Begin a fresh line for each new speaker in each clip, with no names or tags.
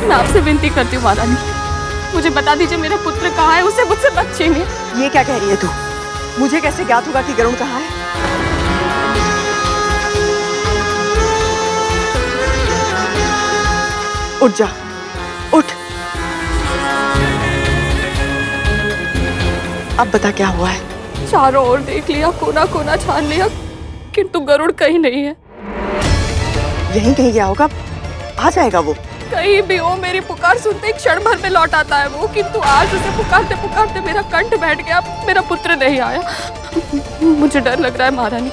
मैं आपसे विनती करती हूँ महारानी, मुझे बता दीजिए मेरा पुत्र कहाँ है, उसे मुझसे मत छीनिए।
ये क्या कह रही है तू? मुझे कैसे ज्ञात होगा कि गरुड़ कहाँ है? उठ जा, उठ। अब बता क्या हुआ है?
चारों ओर देख लिया, कोना कोना छान लिया, किंतु गरुड़ कहीं नहीं है।
यहीं कहीं गया होगा, आ जाएगा वो।
कहीं भी हो, मेरी पुकार सुनते ही क्षण भर में लौट आता है वो, किंतु आज उसे पुकारते पुकारते मेरा कंठ बैठ गया, मेरा पुत्र नहीं आया। मुझे डर लग रहा है महारानी,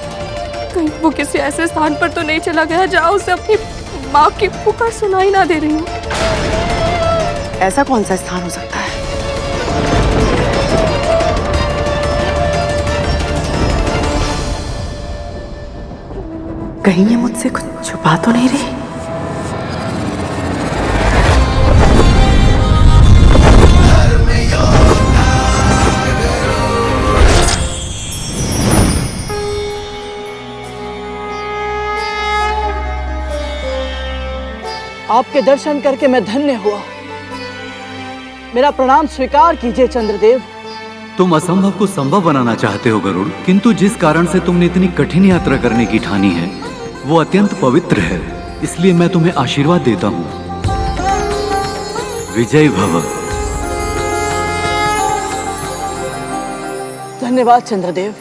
कहीं वो किसी ऐसे स्थान पर तो नहीं चला गया जहाँ उसे अपनी माँ की पुकार सुनाई ना दे रही हो।
ऐसा कौन सा स्थान हो सकता है? कहीं ये मुझसे कुछ छुपा तो नहीं रही?
आपके दर्शन करके मैं धन्य हुआ। मेरा प्रणाम स्वीकार कीजिए चंद्रदेव।
तुम असंभव को संभव बनाना चाहते हो गरुड़, किंतु जिस कारण से तुमने इतनी कठिन यात्रा करने की ठानी है वो अत्यंत पवित्र है, इसलिए मैं तुम्हें आशीर्वाद देता हूँ। विजय भव।
धन्यवाद चंद्रदेव।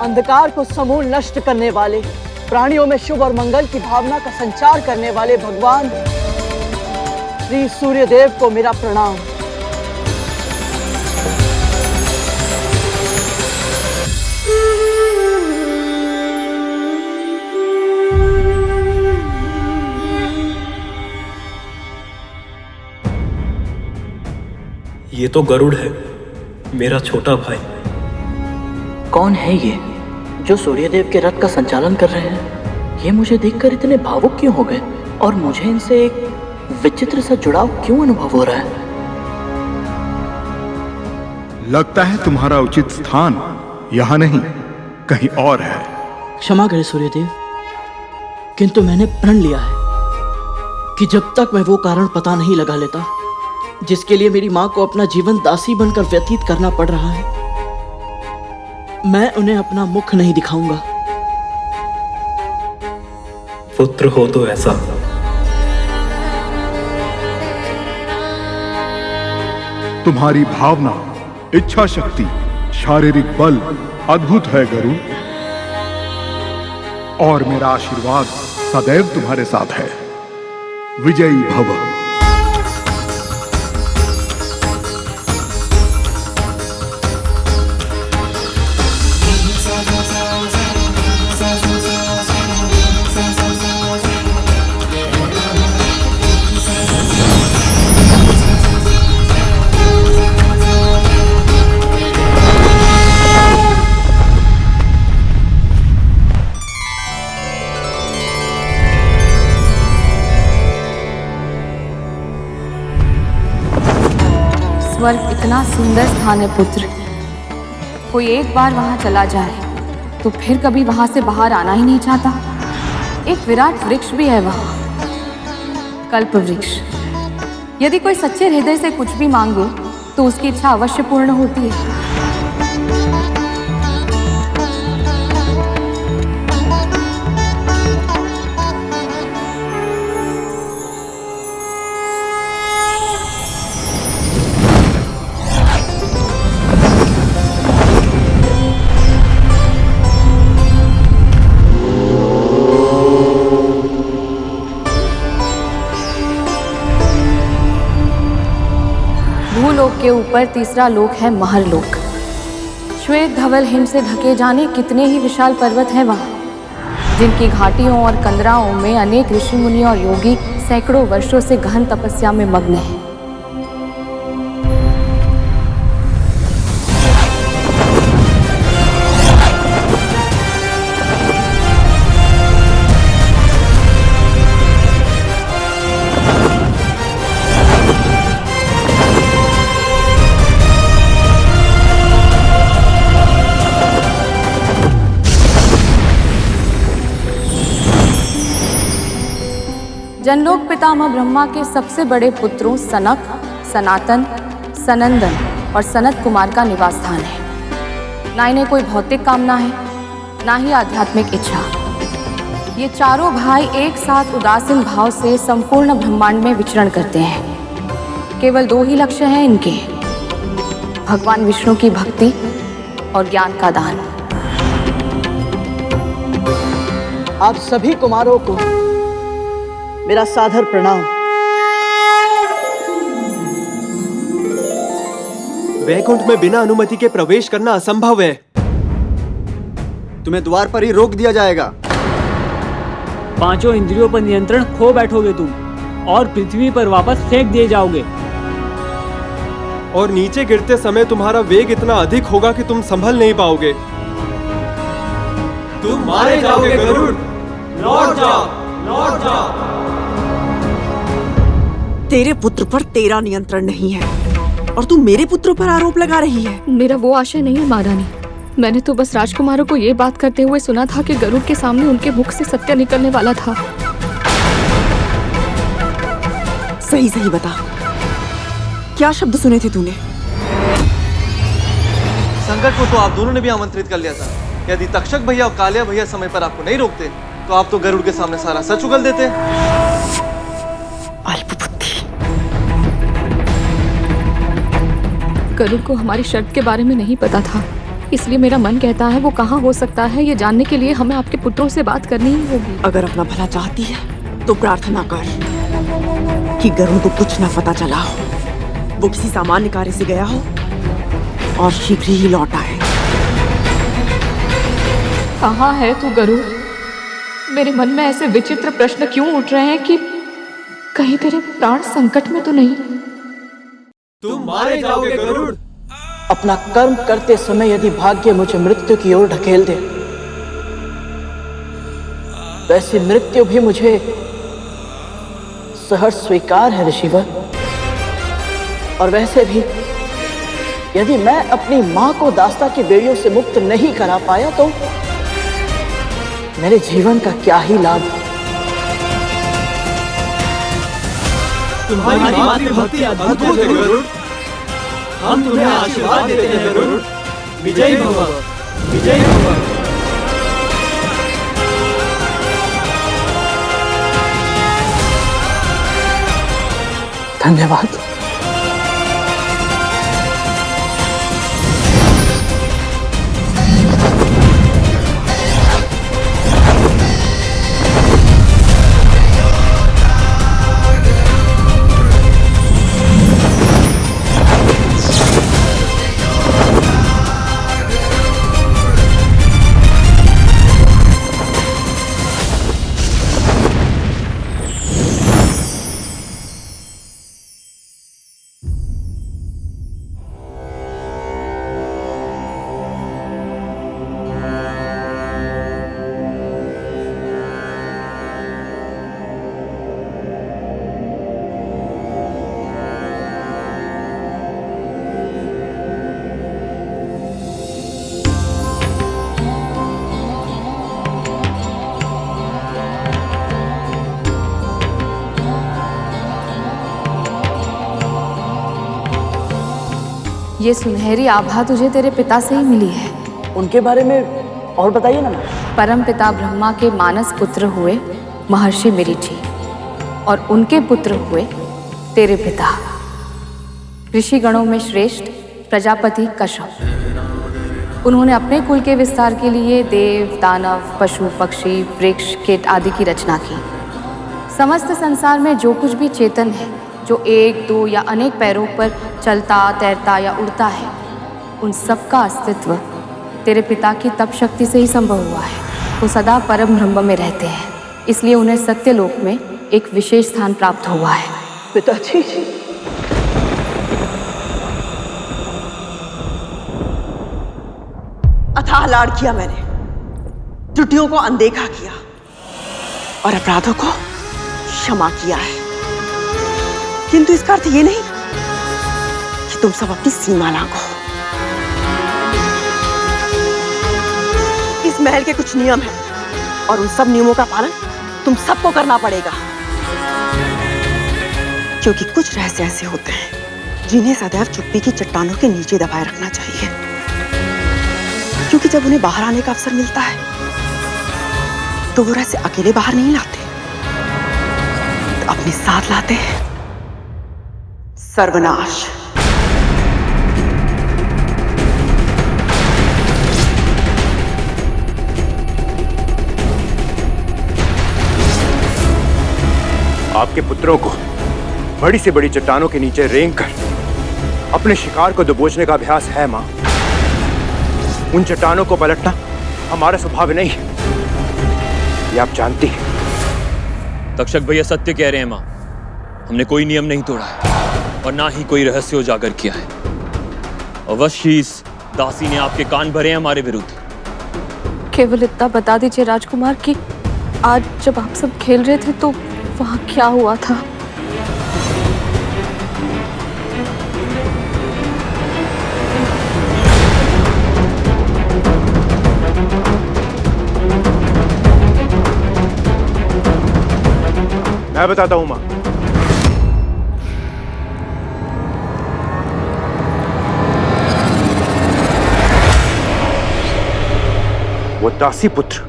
अंधकार को समूल नष्ट करने वाले, प्राणियों में शुभ और मंगल की भावना का संचार करने वाले भगवान श्री सूर्यदेव को मेरा प्रणाम।
ये तो गरुड़ है, मेरा छोटा भाई।
कौन है ये जो सूर्यदेव के रथ का संचालन कर रहे हैं? ये मुझे देखकर इतने भावुक क्यों हो गए और मुझे इनसे एक विचित्र सा जुड़ाव क्यों अनुभव हो रहा है?
लगता है तुम्हारा उचित स्थान यहाँ नहीं, कहीं और है।
क्षमा करें सूर्यदेव, किंतु मैंने प्रण लिया है कि जब तक मैं वो कारण पता नहीं लगा लेता जिसके लिए मेरी माँ को अपना जीवन दासी बनकर व्यतीत करना पड़ रहा है, मैं उन्हें अपना मुख नहीं दिखाऊंगा।
पुत्र हो तो ऐसा।
तुम्हारी भावना, इच्छा शक्ति, शारीरिक बल अद्भुत है गरुड़, और मेरा आशीर्वाद सदैव तुम्हारे साथ है। विजयी भव।
स्वर्ग इतना सुंदर स्थान है पुत्र, कोई एक बार वहां चला जाए तो फिर कभी वहां से बाहर आना ही नहीं चाहता। एक विराट वृक्ष भी है वहां, कल्प वृक्ष। यदि कोई सच्चे हृदय से कुछ भी मांगे तो उसकी इच्छा अवश्य पूर्ण होती है। भूलोक के ऊपर तीसरा लोक है महरलोक। श्वेत धवल हिम से ढके जाने कितने ही विशाल पर्वत हैं वहां। जिनकी घाटियों और कंदराओं में अनेक ऋषि मुनि और योगी सैकड़ों वर्षों से गहन तपस्या में मग्न हैं। जनलोक पितामह ब्रह्मा के सबसे बड़े पुत्रों सनक, सनातन, सनंदन और सनत कुमार का निवास स्थान है। ना इन्हें कोई भौतिक कामना है, ना ही आध्यात्मिक इच्छा। ये चारों भाई एक साथ उदासीन भाव से संपूर्ण ब्रह्मांड में विचरण करते हैं। केवल दो ही लक्ष्य हैं इनके, भगवान विष्णु की भक्ति और ज्ञान का दान।
आप सभी कुमारों को मेरा सादर प्रणाम।
वैकुंठ में बिना अनुमति के प्रवेश करना असंभव है।
तुम्हें द्वार पर ही रोक दिया जाएगा।
पांचों इंद्रियों पर नियंत्रण खो बैठोगे तुम और पृथ्वी पर वापस फेंक दिए जाओगे।
और नीचे गिरते समय तुम्हारा वेग इतना अधिक होगा कि तुम संभल नहीं पाओगे। तुम मारे जाओगे गरुड़। लौट जाओ, लौट जाओ।
तेरे पुत्र पर तेरा नियंत्रण नहीं है और तू मेरे पुत्रों पर आरोप लगा रही है।
मेरा वो आशय नहीं है महारानी। मैंने तो बस राजकुमारों को ये बात करते हुए सुना था कि गरुड़ के सामने उनके मुख से सत्य निकलने वाला था।
सही सही बता, क्या शब्द सुने थे तूने?
संकट को तो आप दोनों ने भी आमंत्रित कर लिया था। यदि तक्षक भैया और कालिया भैया समय पर आपको नहीं रोकते तो आप तो गरुड़ के सामने सारा सच उगल देते।
गरुड़ को हमारी शर्त के बारे में नहीं पता था, इसलिए मेरा मन कहता है वो कहाँ हो सकता है ये जानने के लिए हमें आपके पुत्रों से बात करनी ही होगी।
अगर अपना भला चाहती है तो प्रार्थना कर कि गरुड़ को कुछ ना पता चला हो, वो किसी सामान्य कार्य से गया हो और शीघ्र ही लौट आए।
कहाँ है तू गरुड़? मेरे मन में ऐसे विचित्र प्रश्न क्यों उठ रहे हैं कि कहीं तेरे प्राण संकट में तो नहीं?
तुम मारे जाओगे गरुड़।
अपना कर्म करते समय यदि भाग्य मुझे मृत्यु की ओर ढकेल दे, वैसे मृत्यु भी मुझे सहर्ष स्वीकार है ऋषिवर। और वैसे भी यदि मैं अपनी मां को दास्ता की बेड़ियों से मुक्त नहीं करा पाया तो मेरे जीवन का क्या ही लाभ।
तुम्हारी मातृभक्ति अद्भुत है गरुड़। हम तुम्हें आशीर्वाद देते हैं गरुड़। विजयी भव, विजयी भव।
धन्यवाद।
ये सुनहरी आभा तुझे तेरे पिता से ही मिली है।
उनके बारे में और बताइए ना।
परम पिता ब्रह्मा के मानस पुत्र हुए महर्षि मरीचि और उनके पुत्र हुए तेरे पिता ऋषि गणों में श्रेष्ठ प्रजापति कश्यप। उन्होंने अपने कुल के विस्तार के लिए देव, दानव, पशु, पक्षी, वृक्ष, कीट आदि की रचना की। समस्त संसार में जो कुछ भी चेतन है, जो एक, दो या अनेक पैरों पर चलता, तैरता या उड़ता है, उन सब का अस्तित्व तेरे पिता की तप शक्ति से ही संभव हुआ है। वो सदा परम ब्रह्म में रहते हैं, इसलिए उन्हें सत्यलोक में एक विशेष स्थान प्राप्त हुआ है।
पिताजी,
अथाह लाड़ किया मैंने, त्रुटियों को अनदेखा किया और अपराधों को क्षमा किया है, किंतु इसका अर्थ ये नहीं कि तुम सब अपनी सीमा लांघो। इस महल के कुछ नियम हैं और उन सब नियमों का पालन तुम सबको करना पड़ेगा, क्योंकि कुछ रहस्य ऐसे होते हैं जिन्हें सदैव चुप्पी की चट्टानों के नीचे दबाए रखना चाहिए, क्योंकि जब उन्हें बाहर आने का अवसर मिलता है तो वो रहस्य अकेले बाहर नहीं लाते, तो अपने साथ लाते हैं सर्वनाश।
आपके पुत्रों को बड़ी से बड़ी चट्टानों के नीचे रेंग कर अपने शिकार को दबोचने का अभ्यास है मां। उन चट्टानों को पलटना हमारा स्वभाव नहीं है, ये आप जानती हैं।
तक्षक भैया सत्य कह रहे हैं मां, हमने कोई नियम नहीं तोड़ा है और ना ही कोई रहस्य उजागर किया है। अवश्य ही इस दासी ने आपके कान भरे हैं हमारे विरुद्ध।
केवल इतना बता दीजिए राजकुमार कि आज जब आप सब खेल रहे थे तो वहाँ क्या हुआ था?
मैं बताता हूं मां। वो दासी पुत्र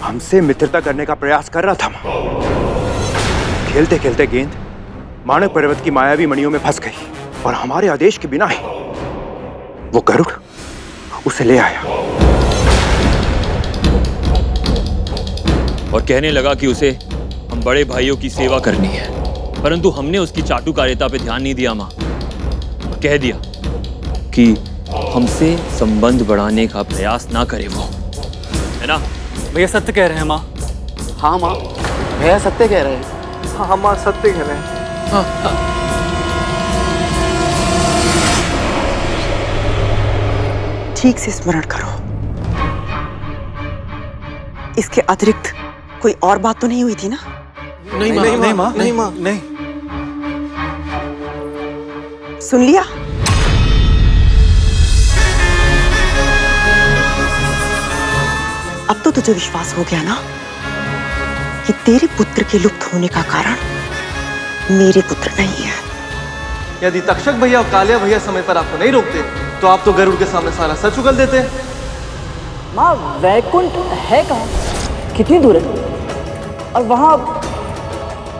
हमसे मित्रता करने का प्रयास कर रहा था मां। खेलते खेलते गेंद मानव पर्वत की मायावी मणियों में फंस गई और हमारे आदेश के बिना ही वो गरुड़ उसे ले आया
और कहने लगा कि उसे हम बड़े भाइयों की सेवा करनी है, परंतु हमने उसकी चाटुकारिता पे ध्यान नहीं दिया मां और कह दिया कि हमसे संबंध बढ़ाने का प्रयास ना करे वो, है ना?
भैया सत्य कह रहे हैं माँ।
हाँ माँ, भैया सत्य कह रहे हैं।
हाँ मां, सत्य कह रहे हैं।
ठीक से स्मरण करो, इसके अतिरिक्त कोई और बात तो नहीं हुई थी ना?
नहीं मां, नहीं मां, नहीं मां, नहीं।
सुन लिया? अब तो तुझे विश्वास हो गया ना कि तेरे पुत्र के लुप्त होने का कारण मेरे पुत्र नहीं है।
यदि तक्षक भैया और कालिया भैया समय पर आपको नहीं रोकते तो आप तो गरुड़ के सामने सारा सच उगल देते।
माँ, वैकुंठ है कहाँ? कितनी दूर है? और वहाँ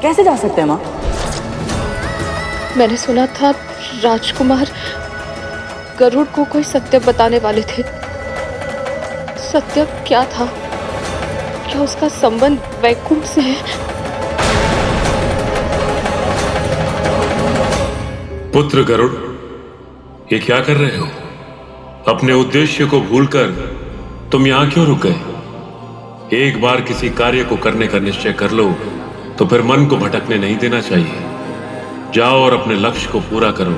कैसे जा सकते हैं माँ?
मैंने सुना था राजकुमार गरुड़ को कोई सत्य बताने वाले थे। सत्य क्या था? क्या उसका संबंध वैकुंठ से है?
पुत्र गरुड़, ये क्या कर रहे हो? अपने उद्देश्य को भूलकर तुम यहाँ क्यों रुक गए? एक बार किसी कार्य को करने का निश्चय कर लो तो फिर मन को भटकने नहीं देना चाहिए। जाओ और अपने लक्ष्य को पूरा करो।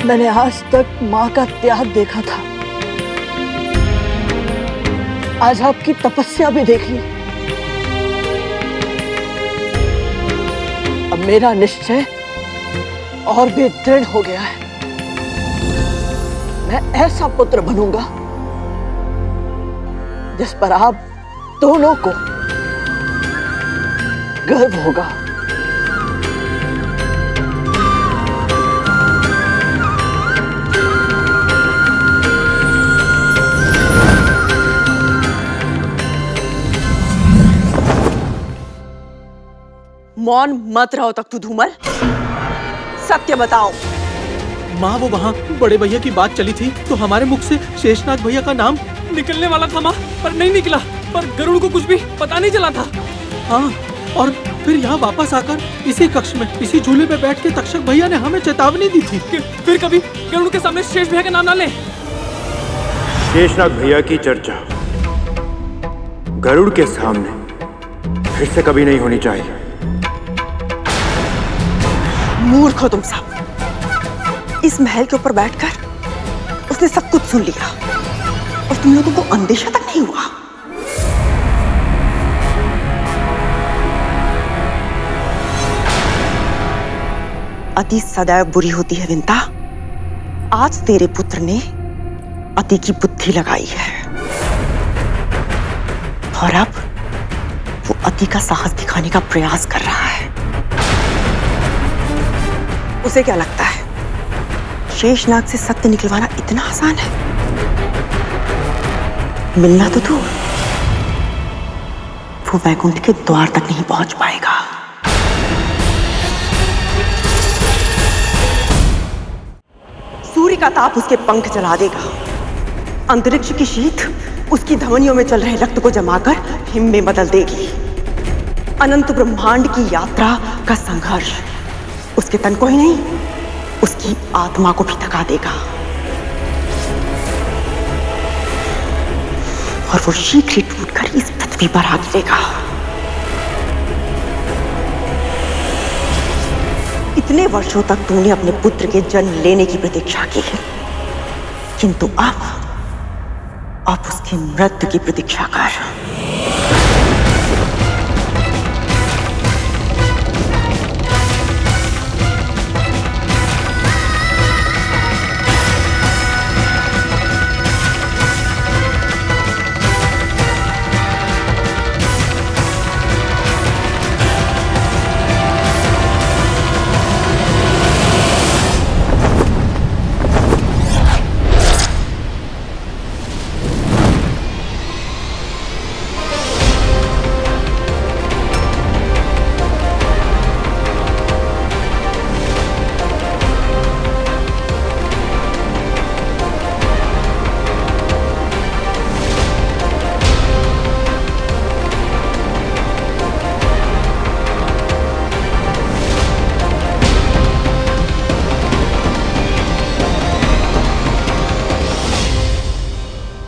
मैंने आज तक माँ का त्याग देखा था, आज आपकी तपस्या भी देख ली। अब मेरा निश्चय और भी दृढ़ हो गया है। मैं ऐसा पुत्र बनूंगा जिस पर आप दोनों को गर्व होगा।
मौन मत रहो तक तू धूमल, सत्य बताओ।
माँ, वो वहाँ बड़े भैया की बात चली थी तो हमारे मुख से शेषनाग भैया का नाम निकलने वाला था माँ, पर नहीं निकला। पर गरुड़ को कुछ भी पता नहीं चला था। हाँ, और फिर यहाँ वापस आकर इसी कक्ष में इसी झूले पे बैठ के तक्षक भैया ने हमें चेतावनी दी थी
कि फिर कभी गरुड़ के सामने शेष भैया का नाम ना ले।
शेषनाग भैया की चर्चा गरुड़ के सामने फिर से कभी नहीं होनी चाहिए।
मूर्ख हो तुम सब। इस महल के ऊपर बैठकर उसने सब कुछ सुन लिया और तुम लोगों को अंदेशा तक नहीं हुआ। अति सदैव बुरी होती है विंता। आज तेरे पुत्र ने अति की बुद्धि लगाई है और अब वो अति का साहस दिखाने का प्रयास कर रहा है। उसे क्या लगता है शेषनाग से सत्य निकलवाना इतना आसान है? मिलना तो दूर, वो वैकुंठ के द्वार तक नहीं पहुंच पाएगा। सूर्य का ताप उसके पंख जला देगा। अंतरिक्ष की शीत उसकी धमनियों में चल रहे रक्त को जमाकर हिम में बदल देगी। अनंत ब्रह्मांड की यात्रा का संघर्ष उसके तन को ही नहीं, उसकी आत्मा को भी थका देगा और वो शीघ्र ही टूटकर इस पृथ्वी पर आ गिरेगा। इतने वर्षों तक तूने अपने पुत्र के जन्म लेने की प्रतीक्षा की है, किंतु अब उसकी मृत्यु की प्रतीक्षा कर।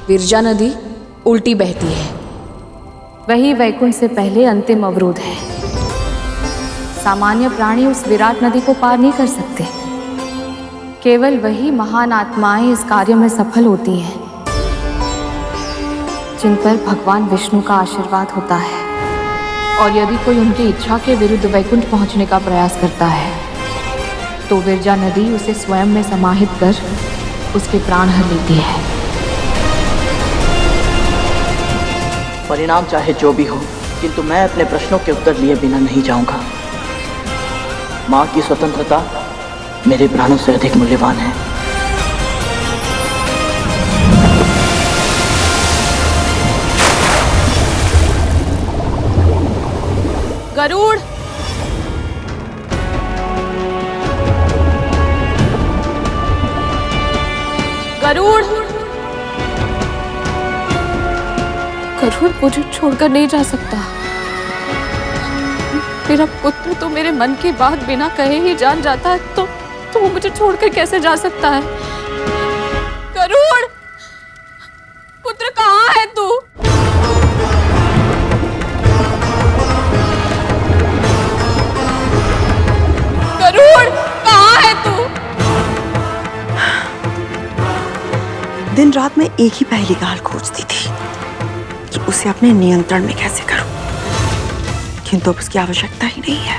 विरजा नदी उल्टी बहती है, वही वैकुंठ से पहले अंतिम अवरोध है। सामान्य प्राणी उस विराट नदी को पार नहीं कर सकते। केवल वही महान आत्माएं इस कार्य में सफल होती हैं जिन पर भगवान विष्णु का आशीर्वाद होता है। और यदि कोई उनकी इच्छा के विरुद्ध वैकुंठ पहुंचने का प्रयास करता है तो विरजा नदी उसे स्वयं में समाहित कर उसके प्राण हर लेती है।
परिणाम चाहे जो भी हो, किंतु मैं अपने प्रश्नों के उत्तर लिए बिना नहीं जाऊंगा। मां की स्वतंत्रता मेरे प्राणों से अधिक मूल्यवान है।
गरुड़, गरुड़, गरुड़ मुझे छोड़कर नहीं जा सकता। मेरा पुत्र तो मेरे मन की बात बिना कहे ही जान जाता है, तो वो मुझे छोड़कर कैसे जा सकता है? गरुड़, पुत्र कहाँ है तू? गरुड़, कहाँ है तू?
दिन रात मैं एक ही पहली गाल खोजती थी कि उसे अपने नियंत्रण में कैसे करूं, किंतु अब उसकी आवश्यकता ही नहीं है।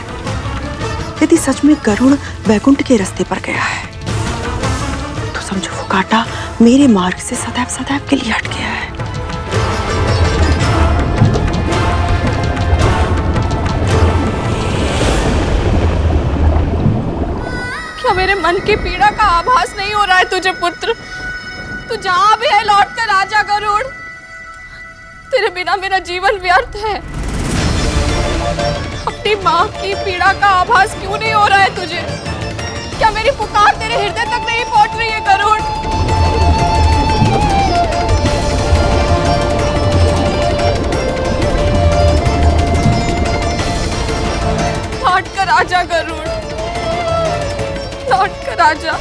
यदि सच में गरुड़ वैकुंठ के रास्ते पर गया है तो समझो वो कांटा मेरे मार्ग से सदैव सदैव के लिए हट गया है।
क्या मेरे मन की पीड़ा का आभास नहीं हो रहा है तुझे पुत्र? तू जहां भी है लौट कर आजा गरुड़। तेरे बिना मेरा जीवन व्यर्थ है। अपनी माँ की पीड़ा का आभास क्यों नहीं हो रहा है तुझे? क्या मेरी पुकार तेरे हृदय तक नहीं पहुंच रही है गरुड़? राजा।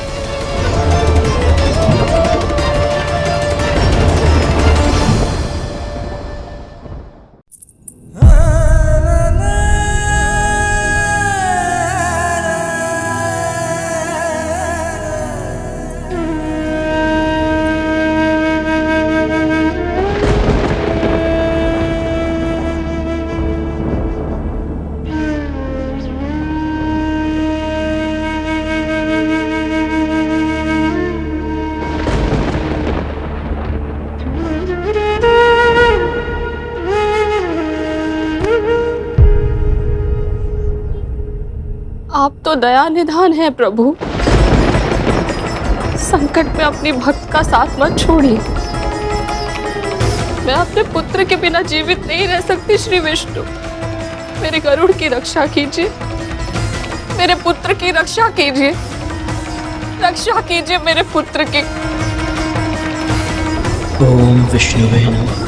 आप तो दया निधान है प्रभु, संकट में अपनी भक्त का साथ मत छोड़िए। मैं अपने पुत्र के बिना जीवित नहीं रह सकती श्री विष्णु। मेरे गरुड़ की रक्षा कीजिए, मेरे पुत्र की रक्षा कीजिए, रक्षा कीजिए मेरे पुत्र की।
ओम विष्णुवे नमः।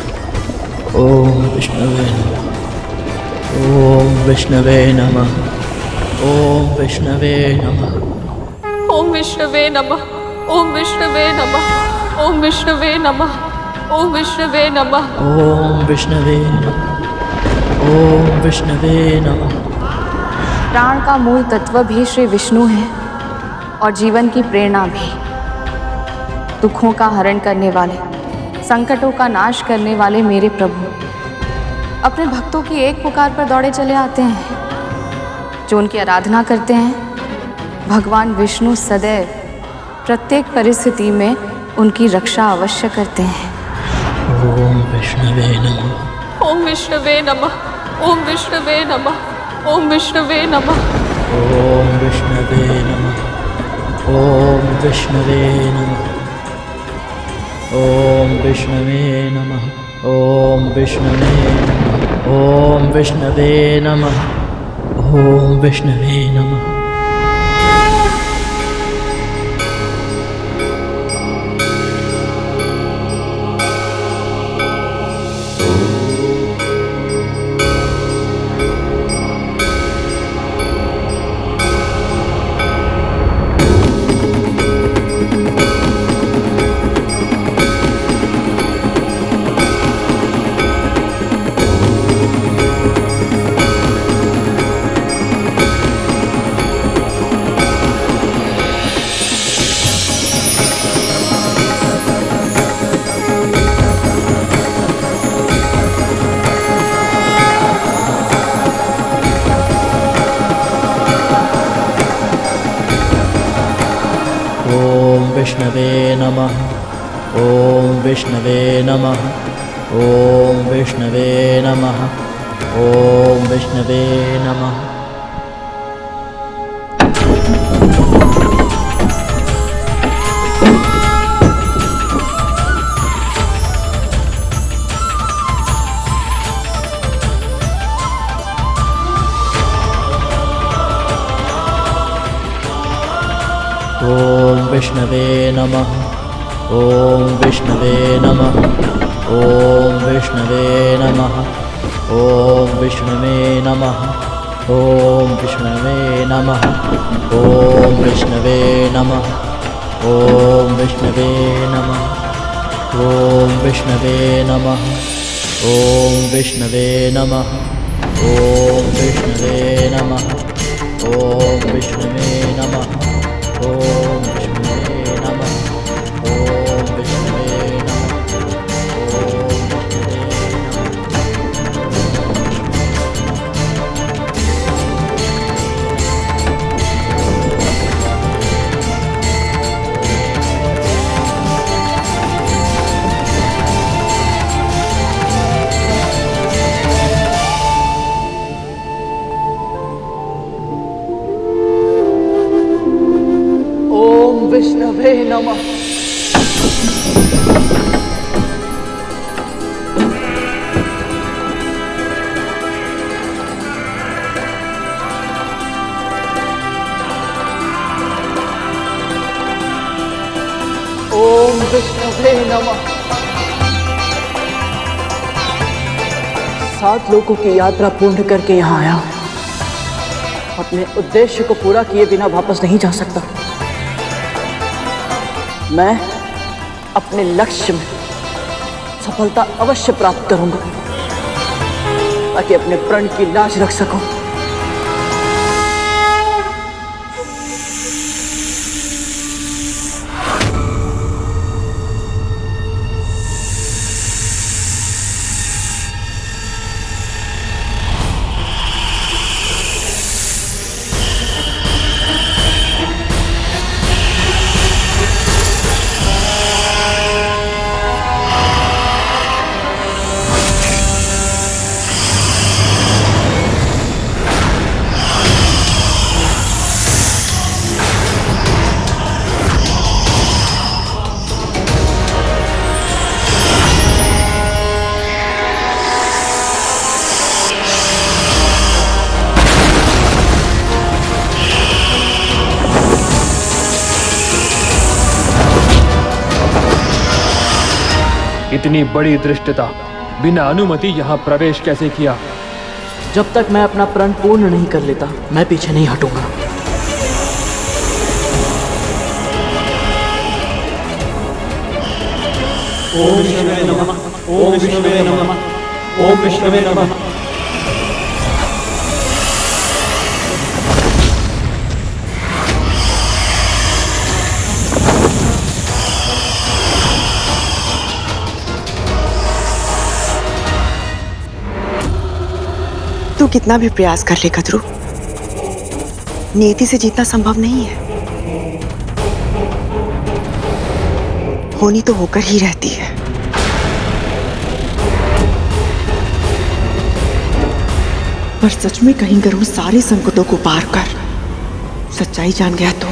ओम विष्णुवे नमः। ओम विष्णुवे नमः। ओम विष्णुवे नमः।
ओम विष्णुवे नमः। ओम विष्णुवे नमः। ओम विष्णुवे नमः। ओम विष्णुवे नमः।
ओम विष्णुवे नमः। ओम विष्णुवे नमः।
प्राण का मूल तत्व भी श्री विष्णु है और जीवन की प्रेरणा भी। दुखों का हरण करने वाले, संकटों का नाश करने वाले मेरे प्रभु अपने भक्तों की एक पुकार पर दौड़े चले आते हैं। जो उनकी आराधना करते हैं, भगवान विष्णु सदैव प्रत्येक परिस्थिति में उनकी रक्षा अवश्य करते हैं।
ओम विष्णुवे नमः।
ओम विष्णुवे नमः। ओम विष्णुवे नमः। ओम विष्णुवे नमः।
ओम विष्णुवे नमः। ओम विष्णुवे नमः। ओम विष्णुवे नमः। ओम विष्णुवे नमः। ओम विष्णुवे नमः। ओम विष्णुवे नमः। विष्णवे नमः। ओम विष्णवे नमः। ओम विष्णवे नमः। ओम विष्णवे नमः। ओम विष्णवे नमः। ओम विष्णवे नमः। ओम विष्णवे नमः। ओम विष्णवे नमः। ओम विष्णवे नमः। ओम विष्णवे नमः। ओम विष्णवे नमः। ओम विष्णवे नमः। ओम विष्णवे नमः। ओम विष्णवे नमः। ओम विष्णवे नमः। ओम विष्णुवे नमः। ओम विष्णुवे नमः।
ओम विष्णुवे नमः। ओम विष्णुवे नमः। 7 लोगों की यात्रा पूर्ण करके यहाँ आया हूं। अपने उद्देश्य को पूरा किए बिना वापस नहीं जा सकता।
मैं अपने लक्ष्य में सफलता अवश्य प्राप्त करूंगा ताकि अपने प्रण की लाज रख सकूं।
इतनी बड़ी दृष्टता, बिना अनुमति यहाँ प्रवेश कैसे किया?
जब तक मैं अपना प्रण पूर्ण नहीं कर लेता, मैं पीछे नहीं हटूंगा।
ओम विष्णुवे नमः, ओम विष्णुवे नमः, ओम विष्णुवे नमः।
तू कितना भी प्रयास कर ले कद्रू, नियति से जीतना संभव नहीं है। होनी तो होकर ही रहती है। पर सच में कहीं गरुड़ सारे संकटों को पार कर सच्चाई जान गया तो?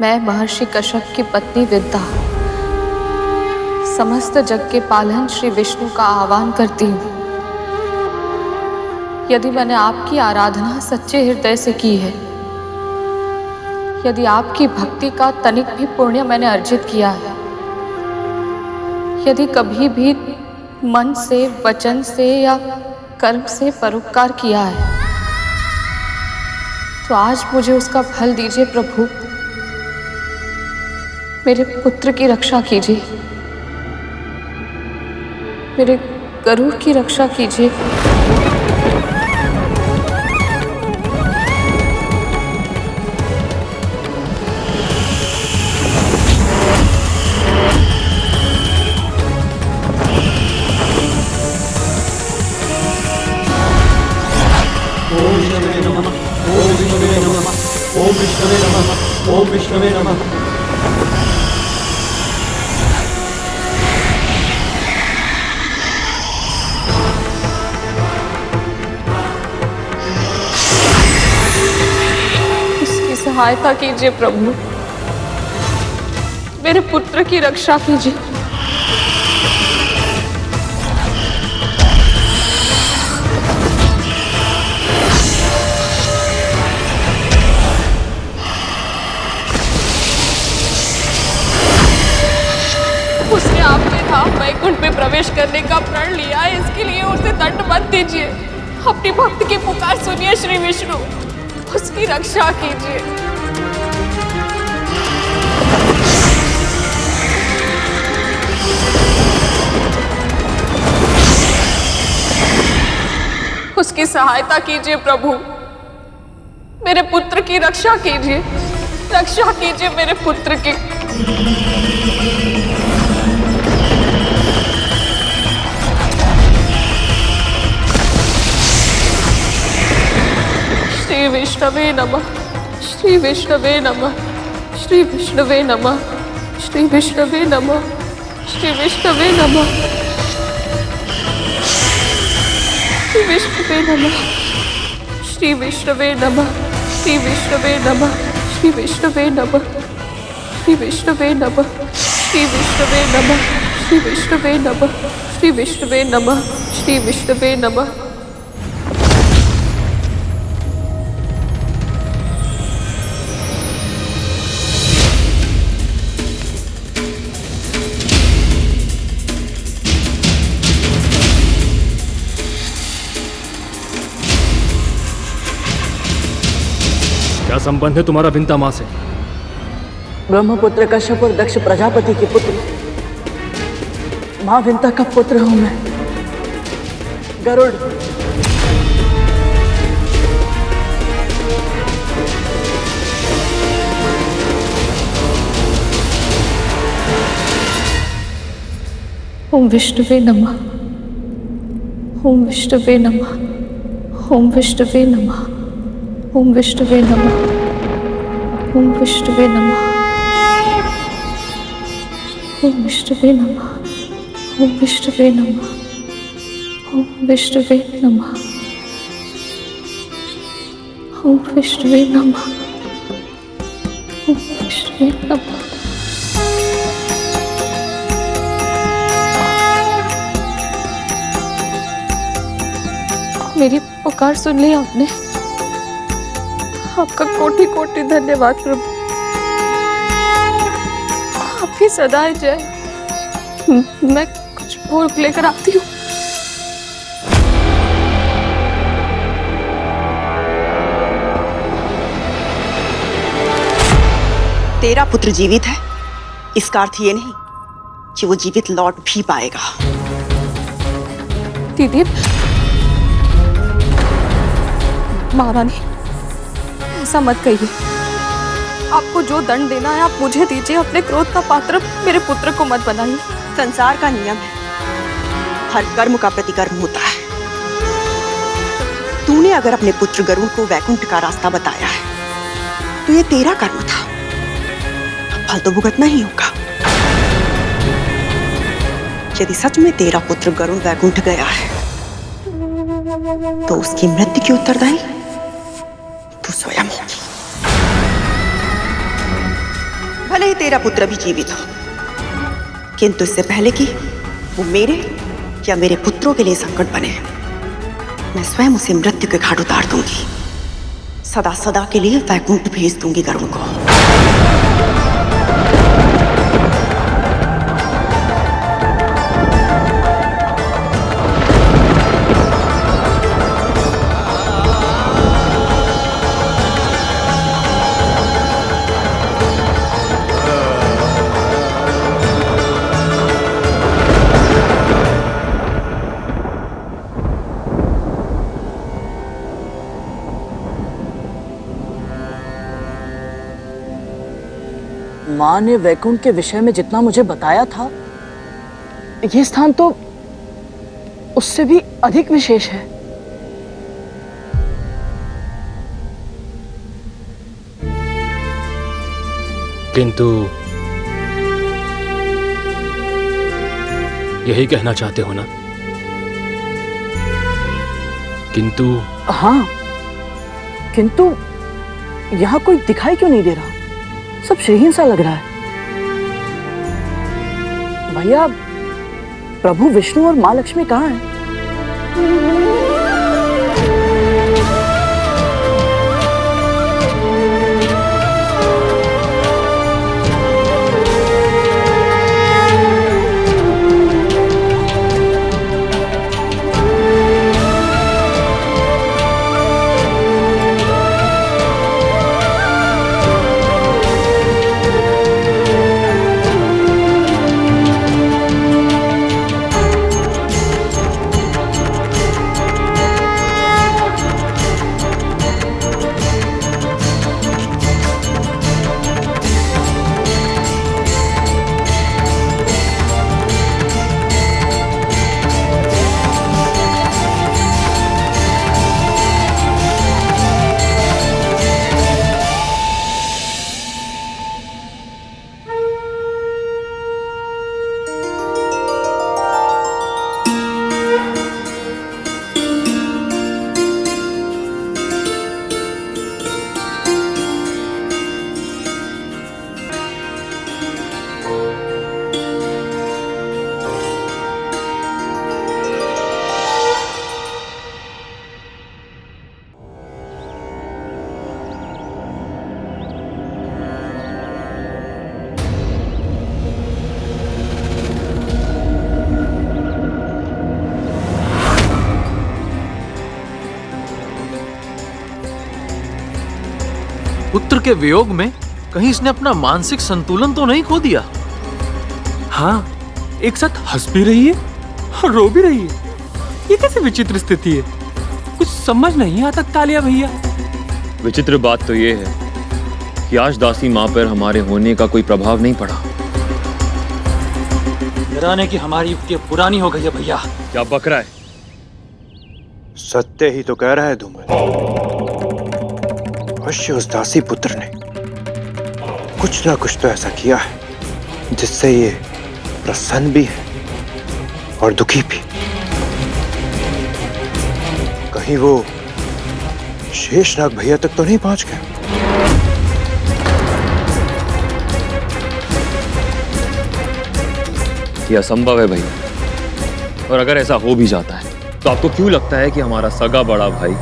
मैं महर्षि कश्यप की पत्नी विद्या समस्त जग के पालन श्री विष्णु का आह्वान करती हूँ। यदि मैंने आपकी आराधना सच्चे हृदय से की है, यदि आपकी भक्ति का तनिक भी पुण्य मैंने अर्जित किया है, यदि कभी भी मन से, वचन से या कर्म से परोपकार किया है, तो आज मुझे उसका फल दीजिए प्रभु। मेरे पुत्र की रक्षा कीजिए, मेरे गरुड़ की रक्षा कीजिए।
ओम विष्णुवे नमः, ओम विष्णुवे नमः, ओम विष्णुवे नमः, ओम विष्णुवे नमः।
उसकी सहायता कीजिए प्रभु, मेरे पुत्र की रक्षा कीजिए। उसने आपके धाम वैकुंठ में प्रवेश करने का प्रण लिया है, इसके लिए उसे दंड मत दीजिए। अपनी भक्त की पुकार सुनिए श्री विष्णु, उसकी रक्षा कीजिए। उसकी सहायता कीजिए प्रभु, मेरे पुत्र की रक्षा कीजिए, रक्षा कीजिए मेरे पुत्र की। श्री विष्णवे नमः, श्री विष्णवे नमः, श्री विष्णवे नमः, श्री विष्णवे नमः, श्री विष्णवे नमः, श्री विष्णवे नमः, श्री विष्णवे नमः, श्री विष्णवे नमः, श्री विष्णवे नमः, श्री विष्णवे नमः, श्री विष्णवे नमः, श्री विष्णवे नमः, श्री विष्णवे नमः, श्री विष्णवे नमः।
क्या संबंध है तुम्हारा विंता माँ से?
ब्रह्मपुत्र कश्यप और दक्ष प्रजापति के पुत्र मां विंता का पुत्र हूं मैं, गरुड़।
ओम विष्णुवे नमः। ओम विष्णुवे नमः। ओम विष्णुवे नमः। ओम विष्णुवे नमः। ओम विष्णुवे नमः। ओम विष्णुवे नमः। ओम विष्णुवे नमः। ओम विष्णुवे नमः। ओम विष्णुवे नमः। ओम विष्णुवे नमः। मेरी पुकार सुन ली आपने। आपका कोटि कोटि धन्यवाद प्रभु। आपकी सदाएं जय। मैं कुछ भोग लेकर आती हूँ।
तेरा पुत्र जीवित है, इसका अर्थ ये नहीं कि वो जीवित लौट भी पाएगा।
दीदी, महारानी ऐसा मत कहिए। आपको जो दंड देना है आप मुझे दीजिए। अपने क्रोध का पात्र मेरे पुत्र को मत बनाइए।
संसार का नियम है, हर कर्म का प्रतिकर्म होता है। तूने अगर अपने पुत्र गरुड़ को वैकुंठ का रास्ता बताया है तो ये तेरा कर्म था, अब फल तो भुगतना ही होगा। यदि सच में तेरा पुत्र गरुड़ वैकुंठ गया है तो उसकी मृत्यु की उत्तरदायी तू स्वयं होगी। भले ही तेरा पुत्र भी जीवित हो, किंतु इससे पहले कि वो मेरे या मेरे पुत्रों के लिए संकट बने, मैं स्वयं उसे मृत्यु के घाट उतार दूंगी। सदा सदा के लिए वैकुंठ भेज दूंगी गरुड़ को।
माँ ने वैकुंठ के विषय में जितना मुझे बताया था, ये स्थान तो उससे भी अधिक विशेष है।
किंतु यही कहना चाहते हो ना? किंतु
हाँ, किंतु यहाँ कोई दिखाई क्यों नहीं दे रहा? सब श्रीहीन सा लग रहा है। भैया, प्रभु विष्णु और माँ लक्ष्मी कहाँ हैं?
पुत्र के वियोग में
कहीं इसने अपना मानसिक संतुलन तो नहीं खो दिया?
हाँ, एक साथ हंस भी रही है और रो भी रही है। ये कैसे विचित्र स्थिति है? कुछ समझ नहीं आता कालिया भैया।
विचित्र बात तो ये है कि आज दासी माँ पर हमारे होने का कोई प्रभाव नहीं पड़ा।
डराने की हमारी युक्ति पुरानी हो गई है भैया।
क्या बक रहा है?
सत्य ही तो कह रहा है धूमल। अवश्य उस दासी पुत्र ने कुछ ना कुछ तो ऐसा किया है जिससे ये प्रसन्न भी है और दुखी भी। कहीं वो शेषनाग भैया तक तो नहीं पहुंच गया?
ये असंभव है भैया। और अगर ऐसा हो भी जाता है तो आपको क्यों लगता है कि हमारा सगा बड़ा भाई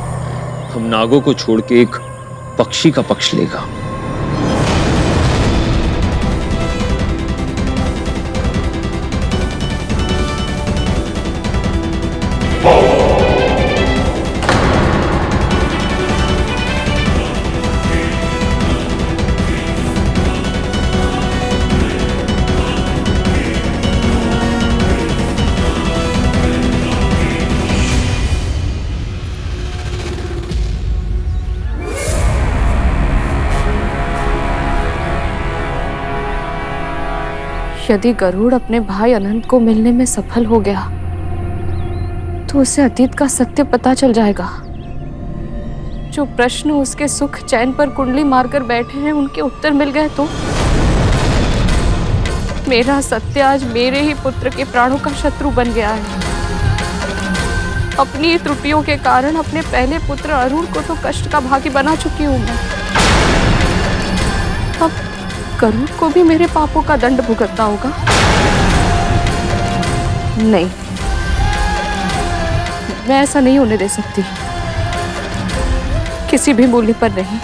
हम नागों को छोड़ के एक पक्षी का पक्ष लेगा?
यदि गरुड़ अपने भाई अनंत को मिलने में सफल हो गया तो उसे अतीत का सत्य पता चल जाएगा। जो प्रश्न उसके सुख चैन पर कुंडली मारकर बैठे हैं उनके उत्तर मिल गए तो मेरा सत्य आज मेरे ही पुत्र के प्राणों का शत्रु बन गया है। अपनी त्रुटियों के कारण अपने पहले पुत्र अरुण को तो कष्ट का भागी बना चुकी हूं मैं। अब गरुड़ को भी मेरे पापों का दंड भुगतना होगा। नहीं, मैं ऐसा नहीं होने दे सकती, किसी भी मूल्य पर नहीं।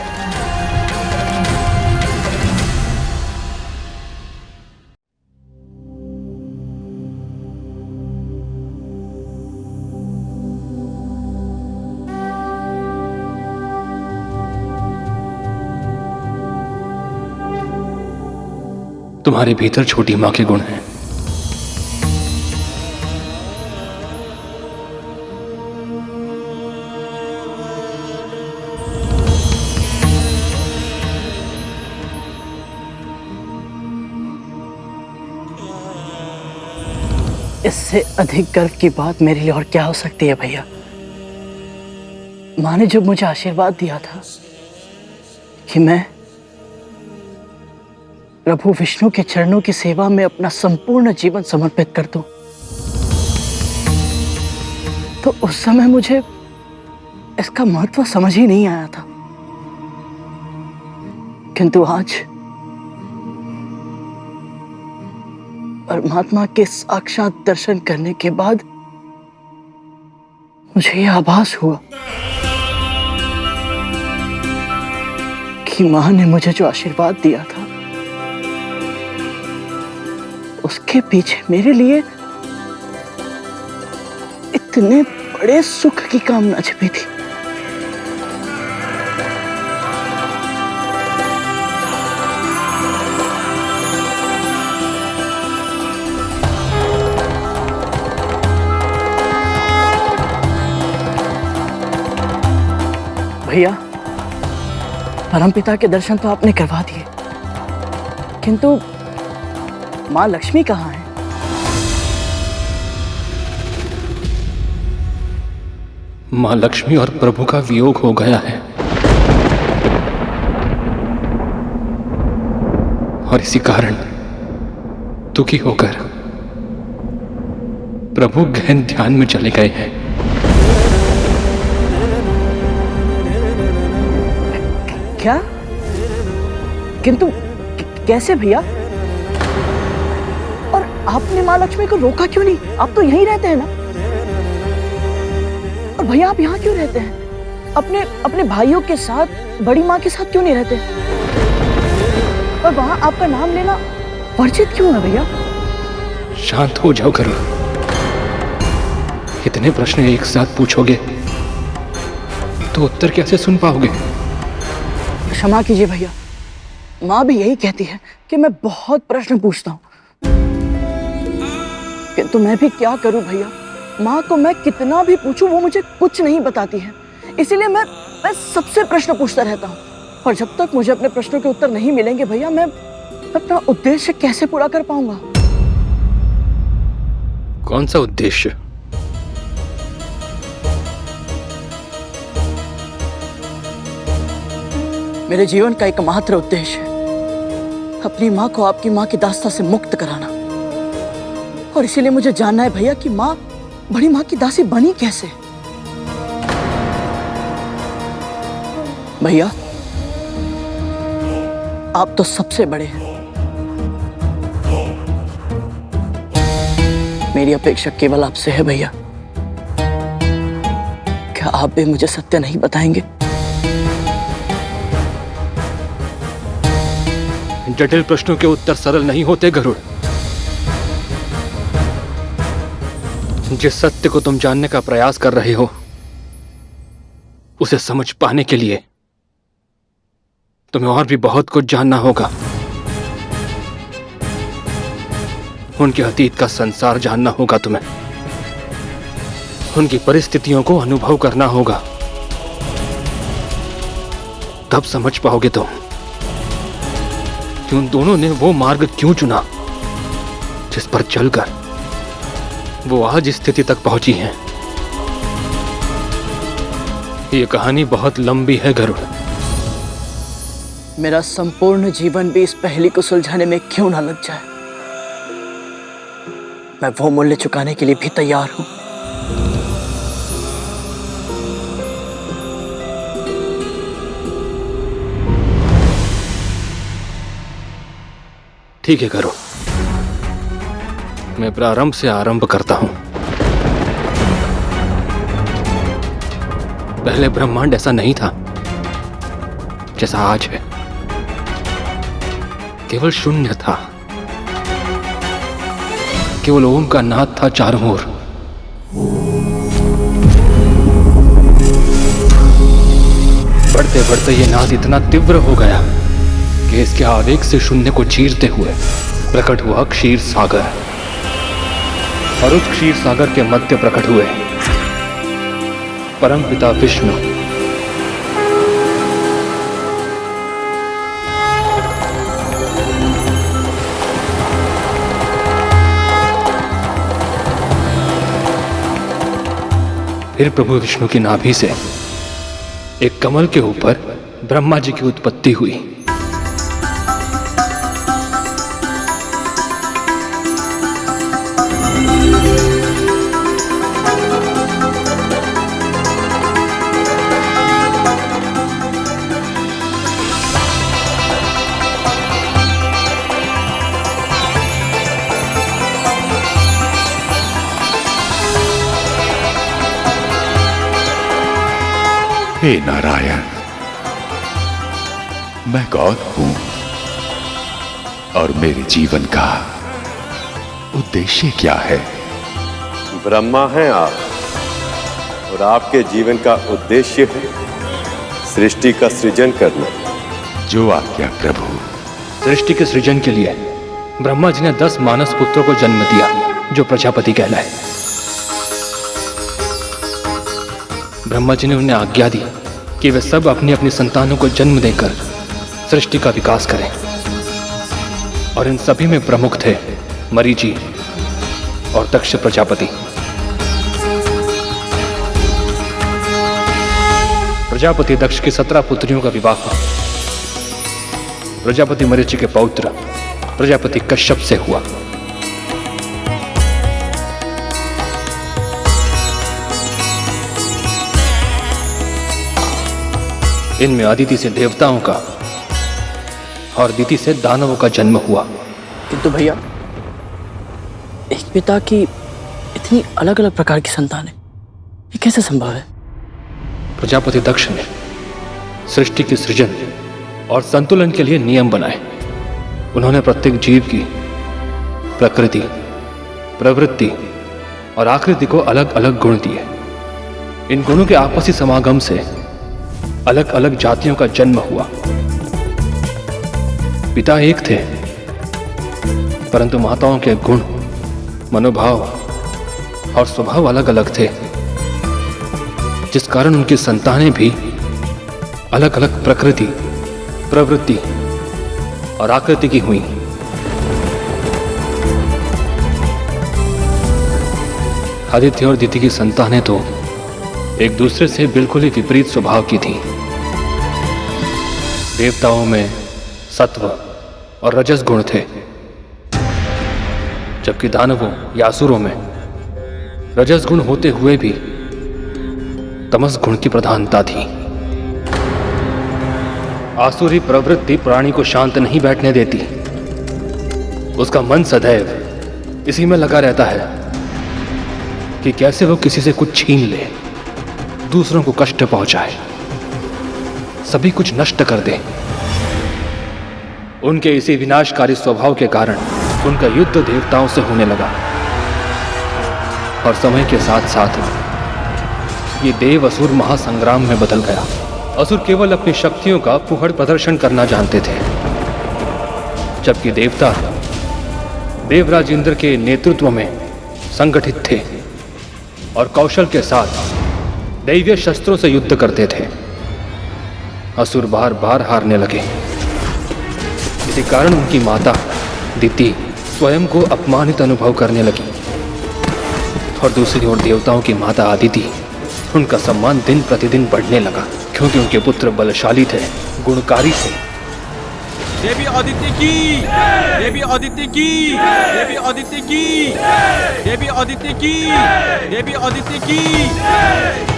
तुम्हारे भीतर छोटी माँ के गुण हैं।
इससे अधिक गर्व की बात मेरे लिए और क्या हो सकती है भैया। माँ ने जब मुझे आशीर्वाद दिया था कि मैं प्रभु विष्णु के चरणों की सेवा में अपना संपूर्ण जीवन समर्पित कर दूं, तो उस समय मुझे इसका महत्व समझ ही नहीं आया था। किंतु आज परमात्मा के साक्षात दर्शन करने के बाद मुझे यह आभास हुआ कि मां ने मुझे जो आशीर्वाद दिया था उसके पीछे मेरे लिए इतने बड़े सुख की कामना छिपी थी। भैया, परमपिता के दर्शन तो आपने करवा दिए, किंतु माँ लक्ष्मी कहाँ है?
माँ लक्ष्मी और प्रभु का वियोग हो गया है और इसी कारण दुखी होकर प्रभु गहन ध्यान में चले गए हैं।
क्या? किंतु कैसे भैया? और आपने माँ लक्ष्मी को रोका क्यों नहीं? आप तो यहीं रहते हैं ना। और भैया आप यहाँ क्यों रहते हैं? अपने भाइयों के साथ, बड़ी माँ के साथ क्यों नहीं रहते? और वहां आपका नाम लेना वर्जित क्यों है भैया?
शांत हो जाओ गरुड़। इतने प्रश्न एक साथ पूछोगे तो उत्तर कैसे सुन पाओगे?
क्षमा कीजिए भैया, माँ भी यही कहती है कि मैं बहुत प्रश्न पूछता हूँ, किंतु मैं भी क्या करूं भैया। माँ को मैं कितना भी पूछूं वो मुझे कुछ नहीं बताती है। इसीलिए मैं सबसे प्रश्न पूछता रहता हूँ, और जब तक मुझे अपने प्रश्नों के उत्तर नहीं मिलेंगे भैया, मैं अपना उद्देश्य कैसे पूरा कर पाऊंगा।
कौन सा उद्देश्य?
मेरे जीवन का एकमात्र उद्देश्य है अपनी माँ को आपकी माँ की दास्ता से मुक्त कराना, और इसीलिए मुझे जानना है भैया कि माँ बड़ी माँ की दासी बनी कैसे। भैया आप तो सबसे बड़े हैं, मेरी अपेक्षा केवल आपसे है भैया। क्या आप भी मुझे सत्य नहीं बताएंगे?
जटिल प्रश्नों के उत्तर सरल नहीं होते गरुड़। जिस सत्य को तुम जानने का प्रयास कर रहे हो, उसे समझ पाने के लिए तुम्हें और भी बहुत कुछ जानना होगा। उनके अतीत का संसार जानना होगा तुम्हें, उनकी परिस्थितियों को अनुभव करना होगा। तब समझ पाओगे तुम कि उन दोनों ने वो मार्ग क्यों चुना जिस पर चलकर वो आज इस स्थिति तक पहुंची हैं। ये कहानी बहुत लंबी है गरुड़।
मेरा संपूर्ण जीवन भी इस पहेली को सुलझाने में क्यों ना लग जाए, मैं वो मूल्य चुकाने के लिए भी तैयार हूं।
ठीक है गरुड़, मैं प्रारंभ से आरंभ करता हूं। पहले ब्रह्मांड ऐसा नहीं था जैसा आज है, केवल शून्य था। केवल ओम का नाद था चारों ओर। बढ़ते बढ़ते ये नाद इतना तीव्र हो गया कि इसके आवेग से शून्य को चीरते हुए प्रकट हुआ क्षीर सागर, और उस क्षीर सागर के मध्य प्रकट हुए परमपिता विष्णु। फिर प्रभु विष्णु की नाभि से एक कमल के ऊपर ब्रह्मा जी की उत्पत्ति हुई।
हे नारायण, मैं कौन हूं और मेरे जीवन का उद्देश्य क्या है?
ब्रह्मा हैं आप, और आपके जीवन का उद्देश्य है सृष्टि का सृजन करना।
जो आज्ञा प्रभु।
सृष्टि के सृजन के लिए ब्रह्मा जी ने 10 मानस पुत्रों को जन्म दिया जो प्रजापति कहलाए। ब्रह्मा जी ने उन्हें आज्ञा दी कि वे सब अपनी अपनी संतानों को जन्म देकर सृष्टि का विकास करें, और इन सभी में प्रमुख थे मरीचि और दक्ष प्रजापति। प्रजापति दक्ष की 17 पुत्रियों का विवाह हुआ। प्रजापति मरीचि के पौत्र प्रजापति कश्यप से हुआ। इनमें अदिति से देवताओं का और दिति से दानवों का जन्म हुआ।
किंतु भैया, एक पिता की इतनी अलग अलग प्रकार की संतानें, ये कैसे संभव है?
प्रजापति दक्ष ने सृष्टि के सृजन और संतुलन के लिए नियम बनाए। उन्होंने प्रत्येक जीव की प्रकृति, प्रवृत्ति और आकृति को अलग अलग गुण दिए। इन गुणों के आपसी समागम से अलग अलग जातियों का जन्म हुआ। पिता एक थे, परंतु माताओं के गुण, मनोभाव और स्वभाव अलग अलग थे, जिस कारण उनकी संतानें भी अलग अलग प्रकृति, प्रवृत्ति और आकृति की हुई। आदित्य और दिति की संतानें तो एक दूसरे से बिल्कुल ही विपरीत स्वभाव की थीं। देवताओं में सत्व और रजस गुण थे, जबकि दानवों या असुरों में रजस गुण होते हुए भी तमस गुण की प्रधानता थी। आसुरी प्रवृत्ति प्राणी को शांत नहीं बैठने देती। उसका मन सदैव इसी में लगा रहता है कि कैसे वो किसी से कुछ छीन ले, दूसरों को कष्ट पहुंचाए, सभी कुछ नष्ट कर दे। उनके इसी विनाशकारी स्वभाव के कारण उनका युद्ध देवताओं से होने लगा और समय के साथ साथ ये देव असुर महासंग्राम में बदल गया। असुर केवल अपनी शक्तियों का फुहड़ प्रदर्शन करना जानते थे, जबकि देवता देवराज इंद्र के नेतृत्व में संगठित थे और कौशल के साथ दैवीय शस्त्रों से युद्ध करते थे। असुर बार बार हारने लगे। इसी कारण उनकी माता दिति स्वयं को अपमानित अनुभव करने लगी और दूसरी ओर देवताओं की माता आदिति, उनका सम्मान दिन प्रतिदिन बढ़ने लगा, क्योंकि उनके पुत्र बलशाली थे, गुणकारी थे।
देवी आदित्य की, देवी आदित्य की, देवी आदित्य की, देवी आदित्य की, देवी आदित्य की।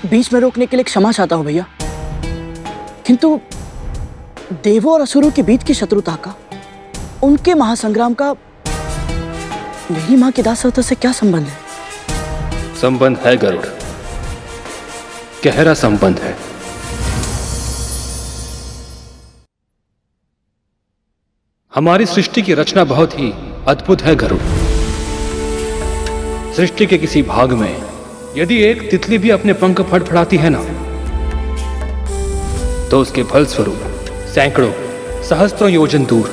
बीच में रोकने के लिए क्षमा चाहता हूं भैया, किंतु देवों और असुरों के बीच की शत्रुता का, उनके महासंग्राम का मेरी मां की दासत्व से क्या संबंध है?
संबंध है गरुड़, गहरा संबंध है। हमारी सृष्टि की रचना बहुत ही अद्भुत है गरुड़। सृष्टि के किसी भाग में यदि एक तितली भी अपने पंख फड़फड़ाती है ना, तो उसके फलस्वरूप सैकड़ों सहस्त्रों योजन दूर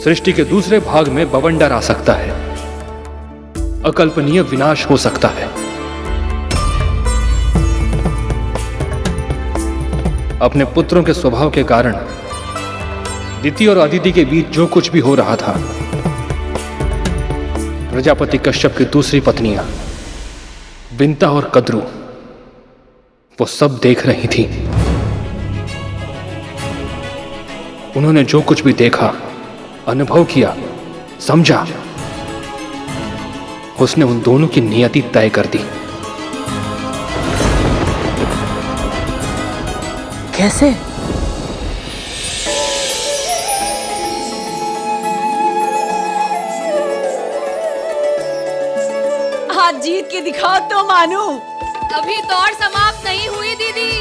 सृष्टि के दूसरे भाग में बवंडर आ सकता है, अकल्पनीय विनाश हो सकता है। अपने पुत्रों के स्वभाव के कारण दिति और अदिति के बीच जो कुछ भी हो रहा था, प्रजापति कश्यप की दूसरी पत्नियां विंता और कद्रू वो सब देख रही थी। उन्होंने जो कुछ भी देखा, अनुभव किया, समझा, उसने उन दोनों की नियति तय कर दी।
कैसे?
आज जीत के दिखाओ तो मानू।
अभी दौड़ समाप्त नहीं हुई दीदी।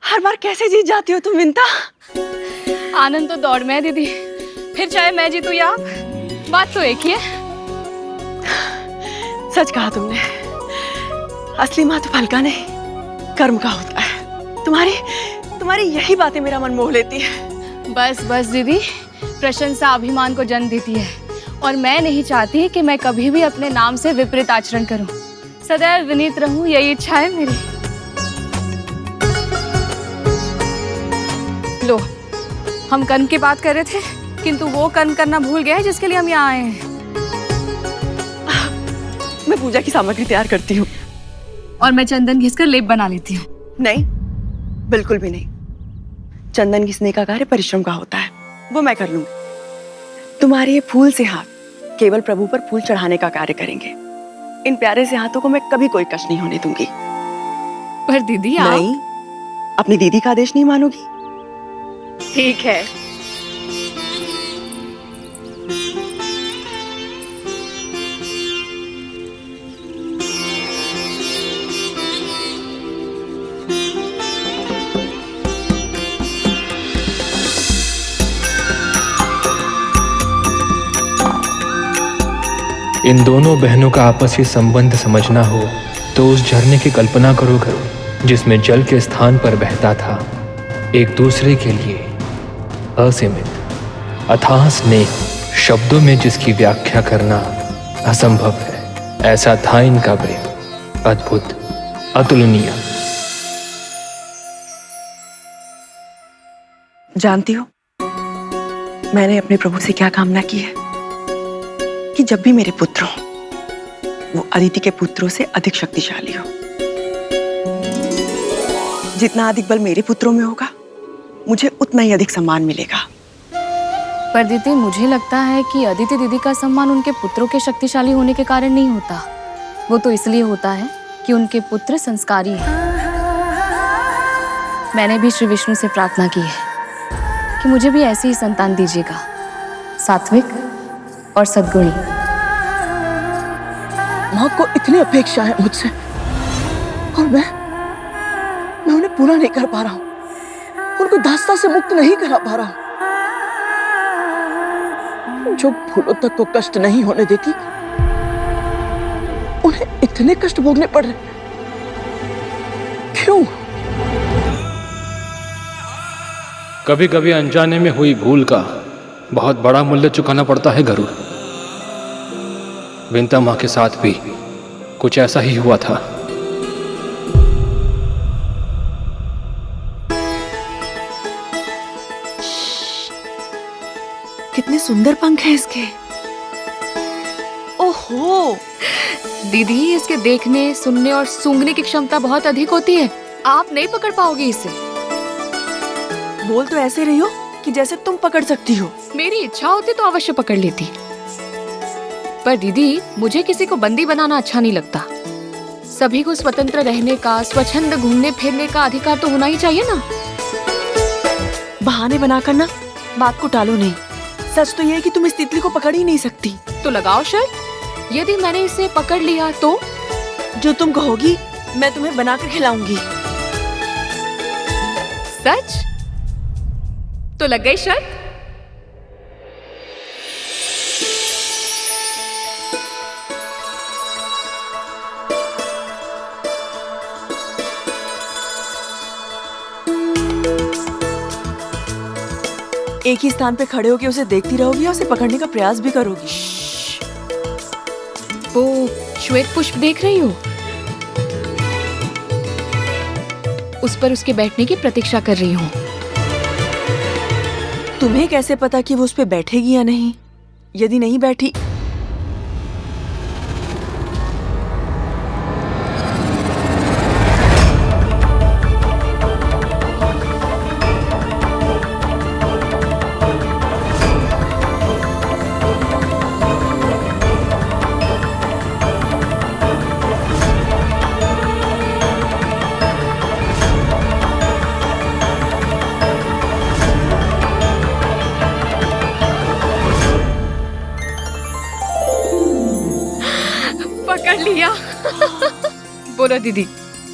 हर बार कैसे जीत जाती हो तुम विंता?
आनंद तो दौड़ में है दीदी, फिर चाहे मैं जीतूं या आप, बात तो एक ही है।
सच कहा तुमने। असली माँ तो फल का नहीं, कर्म का होता है। तुम्हारी यही बातें मेरा मन मोह लेती है।
बस बस दीदी, प्रशंसा अभिमान को जन्म देती है और मैं नहीं चाहती कि मैं कभी भी अपने नाम से विपरीत आचरण करूं। सदैव विनीत रहूं, यही इच्छा है मेरी। लो, हम कर्म की बात कर रहे थे, किंतु वो कर्म करना भूल गए जिसके लिए हम यहाँ आए हैं।
मैं पूजा की सामग्री तैयार करती हूँ
और मैं चंदन घिसकर लेप बना लेती हूँ।
नहीं, बिल्कुल भी नहीं। चंदन घिसने का कार्य परिश्रम का होता है, वो मैं कर लूंगी। तुम्हारे ये फूल से हाथ केवल प्रभु पर फूल चढ़ाने का कार्य करेंगे। इन प्यारे से हाथों को मैं कभी कोई कष्ट नहीं होने दूंगी।
पर दीदी आप...
नहीं, अपनी दीदी का आदेश नहीं मानोगी?
ठीक है।
इन दोनों बहनों का आपसी संबंध समझना हो तो उस झरने की कल्पना करो गरुड़, जिसमें जल के स्थान पर बहता था एक दूसरे के लिए असीमित अथाह स्नेह, शब्दों में जिसकी व्याख्या करना असंभव है। ऐसा था इनका प्रेम, अद्भुत, अतुलनीय।
जानती हो मैंने अपने प्रभु से क्या कामना की है? कि जब भी मेरे पुत्र हो वो अदिति के पुत्रों से अधिक शक्तिशाली हो। जितना अधिक बल मेरे पुत्रों में होगा मुझे उतना ही अधिक सम्मान मिलेगा।
पर दीदी, मुझे लगता है कि अदिति दीदी का सम्मान उनके पुत्रों के शक्तिशाली होने के कारण नहीं होता। वो तो इसलिए होता है कि उनके पुत्र संस्कारी हैं। मैंने भी श्री विष्णु से प्रार्थना की है कि मुझे भी ऐसी ही संतान दीजिएगा, सात्विक और सद्गुणी।
माँ को इतनी अपेक्षा है मुझसे और मैं उन्हें पूरा नहीं कर पा रहा हूँ, उनको दास्ता से मुक्त नहीं करा पा रहा हूँ। जो फूलों तक को कष्ट नहीं होने देती, उन्हें इतने कष्ट भोगने पड़ रहे, क्यों?
कभी कभी अनजाने में हुई भूल का बहुत बड़ा मूल्य चुकाना पड़ता है गरुड़। विंता माँ के साथ भी कुछ ऐसा ही हुआ था।
कितने सुंदर पंख हैं इसके। ओहो
दीदी, इसके देखने, सुनने और सूंघने की क्षमता बहुत अधिक होती है। आप नहीं पकड़ पाओगे इसे।
बोल तो ऐसे रही हो कि जैसे तुम पकड़ सकती हो।
मेरी इच्छा होती तो अवश्य पकड़ लेती, पर दीदी मुझे किसी को बंदी बनाना अच्छा नहीं लगता। सभी को स्वतंत्र रहने का, स्वच्छंद घूमने फिरने का अधिकार तो होना ही चाहिए ना।
बहाने बनाकर ना बात को टालो नहीं। सच तो ये है कि तुम इस तितली को पकड़ ही नहीं सकती।
तो लगाओ शर्त, यदि मैंने इसे पकड़ लिया तो?
जो तुम कहोगी मैं तुम्हें बनाकर खिलाऊंगी।
सच? तो लग गई शर्त।
एक ही स्थान पे खड़े होकर उसे देखती रहोगी और उसे पकड़ने का प्रयास भी करोगी।
वो श्वेत पुष्प देख रही हो? उस पर उसके बैठने की प्रतीक्षा कर रही हूँ।
तुम्हें कैसे पता कि वो उस पे बैठेगी या नहीं? यदि नहीं बैठी
बोलो दीदी,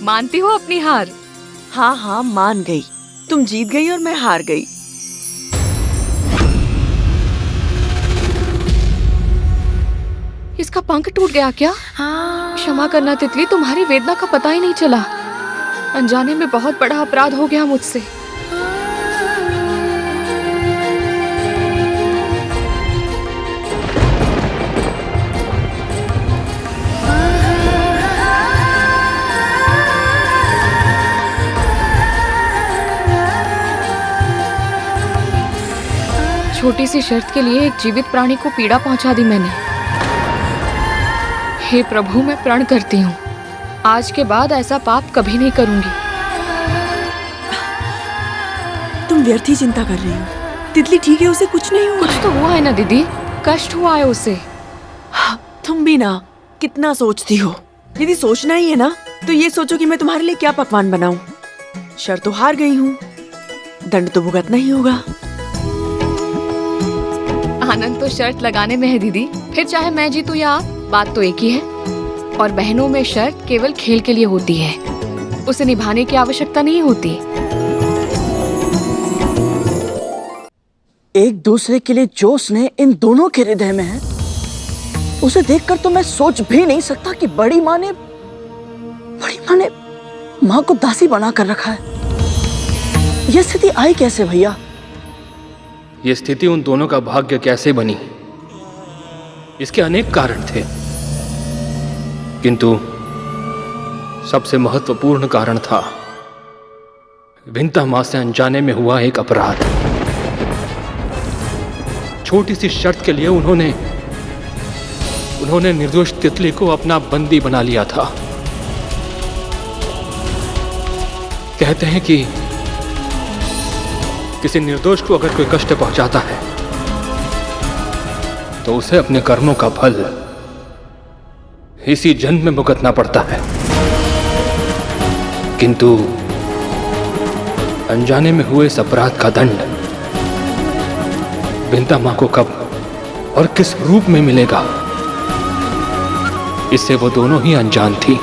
मानती हो अपनी हार?
हाँ हाँ मान गई। तुम जीत गई और मैं हार गई।
इसका पंख टूट गया क्या? क्षमा करना तितली, तुम्हारी वेदना का पता ही नहीं चला। अनजाने में बहुत बड़ा अपराध हो गया मुझसे। छोटी सी शर्त के लिए एक जीवित प्राणी को पीड़ा पहुंचा दी मैंने। हे प्रभु, मैं प्रण करती हूँ, आज के बाद ऐसा पाप कभी नहीं करूंगी।
तुम व्यर्थ ही चिंता कर रही हो। तितली ठीक है, उसे कुछ नहीं हुआ।
कुछ तो हुआ है ना दीदी, कष्ट हुआ है उसे।
तुम भी ना कितना सोचती हो। यदि सोचना ही है ना तो ये सोचो कि मैं तुम्हारे लिए क्या पकवान बनाऊं। शर्त तो हार गई हूँ, दंड तो भुगतना ही होगा।
आनंद तो शर्त लगाने में है दीदी, फिर चाहे मैं जीतूं या आप, बात तो एक ही है। और बहनों में शर्त केवल खेल के लिए होती है, उसे निभाने की आवश्यकता नहीं होती।
एक दूसरे के लिए जो स्नेह इन दोनों के हृदय में है, उसे देखकर तो मैं सोच भी नहीं सकता कि बड़ी माँ ने माँ को दासी बना कर रखा है। यह स्थिति आई कैसे भैया?
ये स्थिति उन दोनों का भाग्य कैसे बनी, इसके अनेक कारण थे, किंतु सबसे महत्वपूर्ण कारण था विंता मां से अनजाने में हुआ एक अपराध। छोटी सी शर्त के लिए उन्होंने निर्दोष तितली को अपना बंदी बना लिया था। कहते हैं कि किसी निर्दोष को अगर कोई कष्ट पहुंचाता है तो उसे अपने कर्मों का फल इसी जन्म में भुगतना पड़ता है, किंतु अनजाने में हुए इस अपराध का दंड विंता मां को कब और किस रूप में मिलेगा, इससे वो दोनों ही अनजान थी।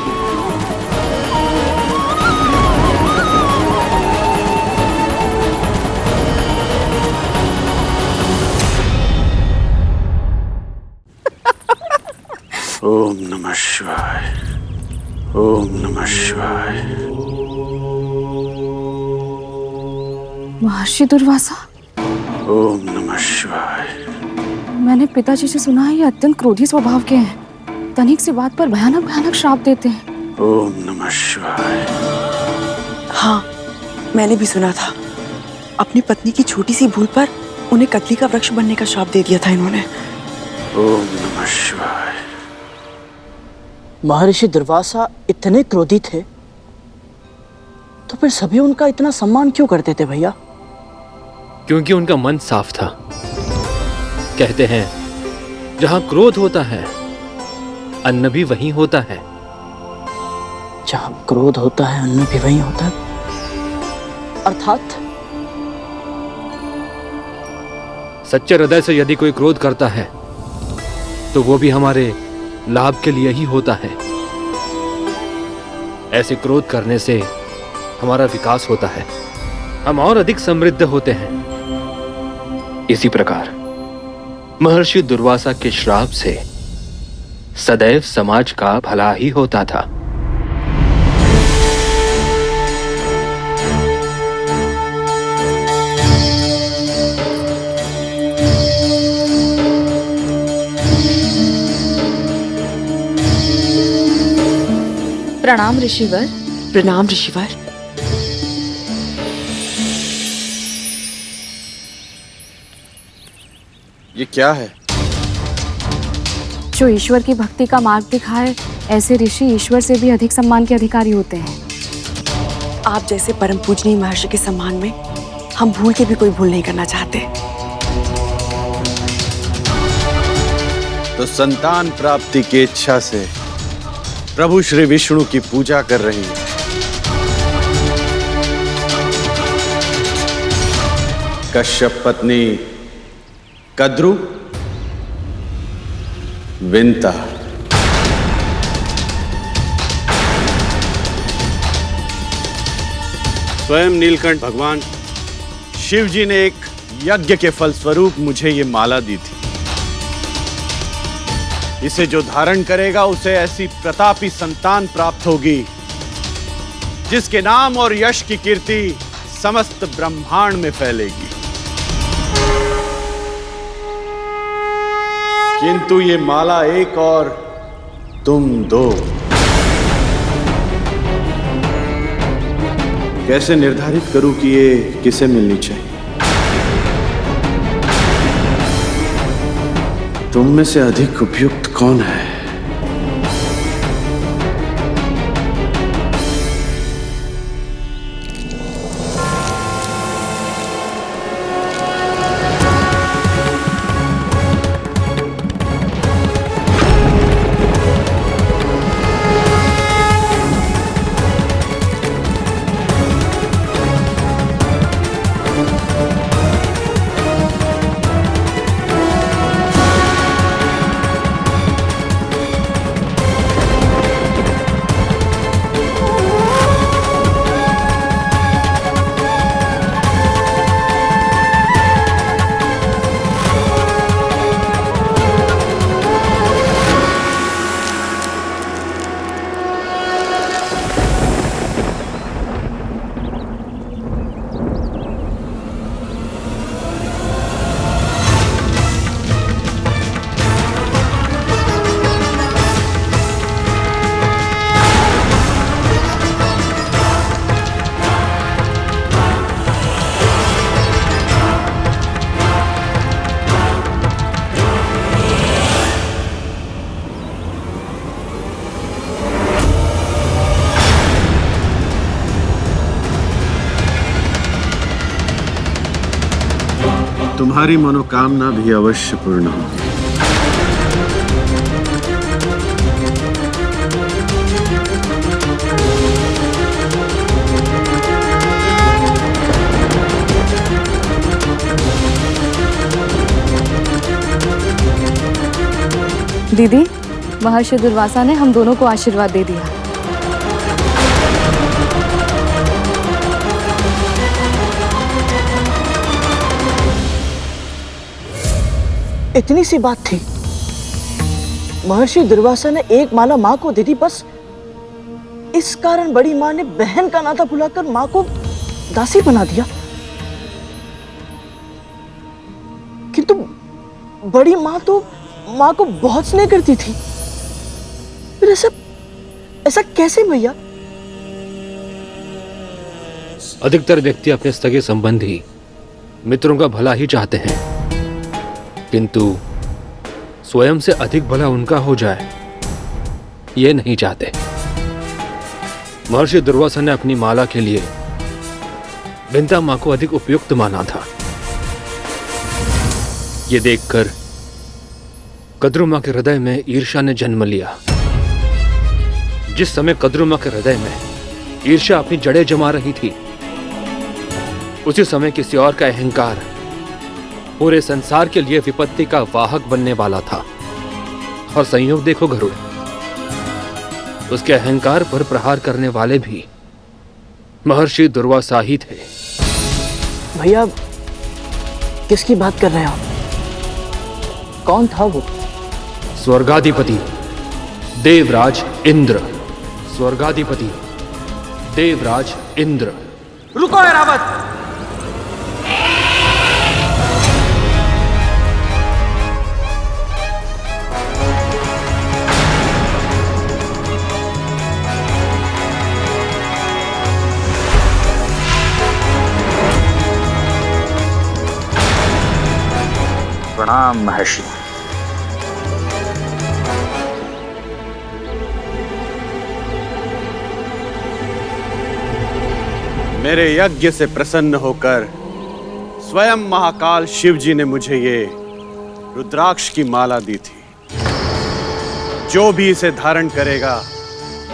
ओम नमः शिवाय, ओम नमः शिवाय।
महर्षि दुर्वासा,
ओम नमः शिवाय।
मैंने पिताजी से सुना है ये अत्यंत क्रोधी स्वभाव के हैं, तनिक सी बात पर भयानक भयानक श्राप देते हैं।
ओम नमः शिवाय।
हाँ, मैंने भी सुना था। अपनी पत्नी की छोटी सी भूल पर उन्हें कतली का वृक्ष बनने का श्राप दे दिया था इन्होंने।
ओम नमः शिवाय।
महर्षि दुर्वासा इतने क्रोधी थे तो फिर सभी उनका इतना सम्मान क्यों करते थे भैया?
क्योंकि उनका मन साफ था। कहते हैं जहां क्रोध होता है अन्न भी वहीं होता है।
जहां क्रोध होता है अन्न भी वहीं होता है, अर्थात
सच्चे हृदय से यदि कोई क्रोध करता है तो वो भी हमारे लाभ के लिए ही होता है। ऐसे क्रोध करने से हमारा विकास होता है, हम और अधिक समृद्ध होते हैं। इसी प्रकार महर्षि दुर्वासा के श्राप से सदैव समाज का भला ही होता था।
प्रणाम ऋषिवर।
प्रणाम ऋषिवर।
ये क्या है?
जो ईश्वर की भक्ति का मार्ग दिखाए, ऐसे ऋषि ईश्वर से भी अधिक सम्मान के अधिकारी होते हैं।
आप जैसे परम पूजनीय महर्षि के सम्मान में हम भूल के भी कोई भूल नहीं करना चाहते।
तो संतान प्राप्ति की इच्छा से प्रभु श्री विष्णु की पूजा कर रही है। कश्यप पत्नी कद्रु, विंता। स्वयं नीलकंठ भगवान शिव जी ने एक यज्ञ के फलस्वरूप मुझे ये माला दी थी। इसे जो धारण करेगा उसे ऐसी प्रतापी संतान प्राप्त होगी जिसके नाम और यश की कीर्ति समस्त ब्रह्मांड में फैलेगी। किंतु ये माला एक और तुम दो। कैसे निर्धारित करूं कि ये किसे मिलनी चाहिए? तुम में से अधिक उपयुक्त कौन है? तुम्हारी मनोकामना भी अवश्य पूर्ण होगी।
दीदी, महर्षि दुर्वासा ने हम दोनों को आशीर्वाद दे दिया।
इतनी सी बात थी। महर्षि दुर्वासा ने एक माला माँ को दे दी, बस इस कारण बड़ी माँ ने बहन का नाता भुलाकर माँ को दासी बना दिया। किंतु बड़ी माँ तो माँ को बहुत स्नेह करती थी। फिर ऐसा कैसे भैया?
अधिकतर व्यक्ति अपने सगे संबंधी मित्रों का भला ही चाहते हैं, किंतु स्वयं से अधिक भला उनका हो जाए ये नहीं चाहते। महर्षि दुर्वासा ने अपनी माला के लिए बिंता मां को अधिक उपयुक्त माना था। ये देखकर कद्रू मां के हृदय में ईर्ष्या ने जन्म लिया। जिस समय कद्रू मां के हृदय में ईर्ष्या अपनी जड़ें जमा रही थी, उसी समय किसी और का अहंकार पूरे संसार के लिए विपत्ति का वाहक बनने वाला था। और संयोग देखो गरुड़, उसके अहंकार पर प्रहार करने वाले भी महर्षि दुर्वासा ही थे।
भैया, किसकी बात कर रहे हैं आप? कौन था वो?
स्वर्गाधिपति देवराज इंद्र। स्वर्गाधिपति देवराज इंद्र।
रुको ऐरावत!
प्रणाम महर्षि।
मेरे यज्ञ से प्रसन्न होकर स्वयं महाकाल शिव जी ने मुझे ये रुद्राक्ष की माला दी थी। जो भी इसे धारण करेगा,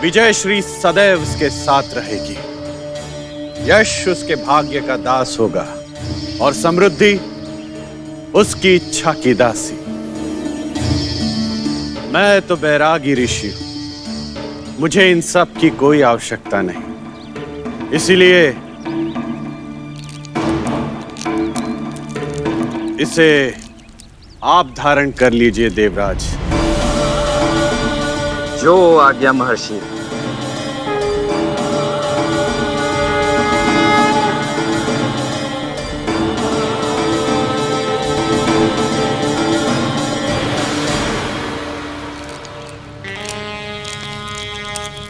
विजय श्री सदैव उसके साथ रहेगी। यश उसके भाग्य का दास होगा और समृद्धि उसकी इच्छा की दासी। मैं तो बैरागी ऋषि हूं, मुझे इन सब की कोई आवश्यकता नहीं। इसीलिए इसे आप धारण कर लीजिए देवराज।
जो आज्ञा महर्षि।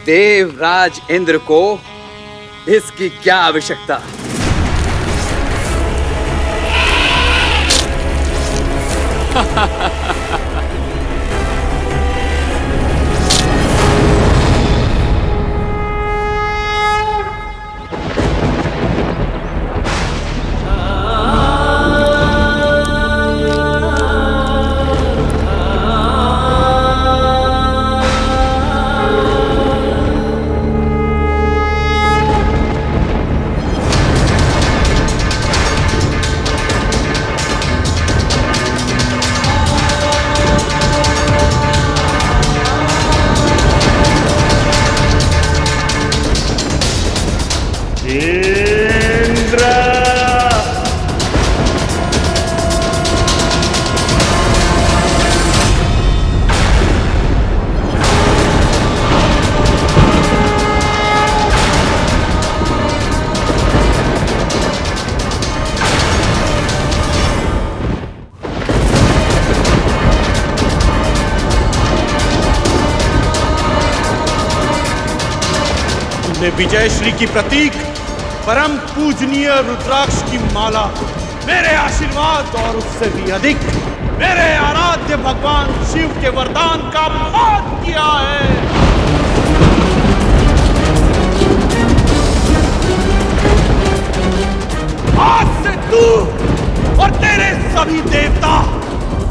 देवराज इंद्र को इसकी क्या आवश्यकता?
विजय श्री की प्रतीक परम पूजनीय रुद्राक्ष की माला मेरे आशीर्वाद और उससे भी अधिक मेरे आराध्य भगवान शिव के वरदान का पाठ किया है। आज से तू और तेरे सभी देवता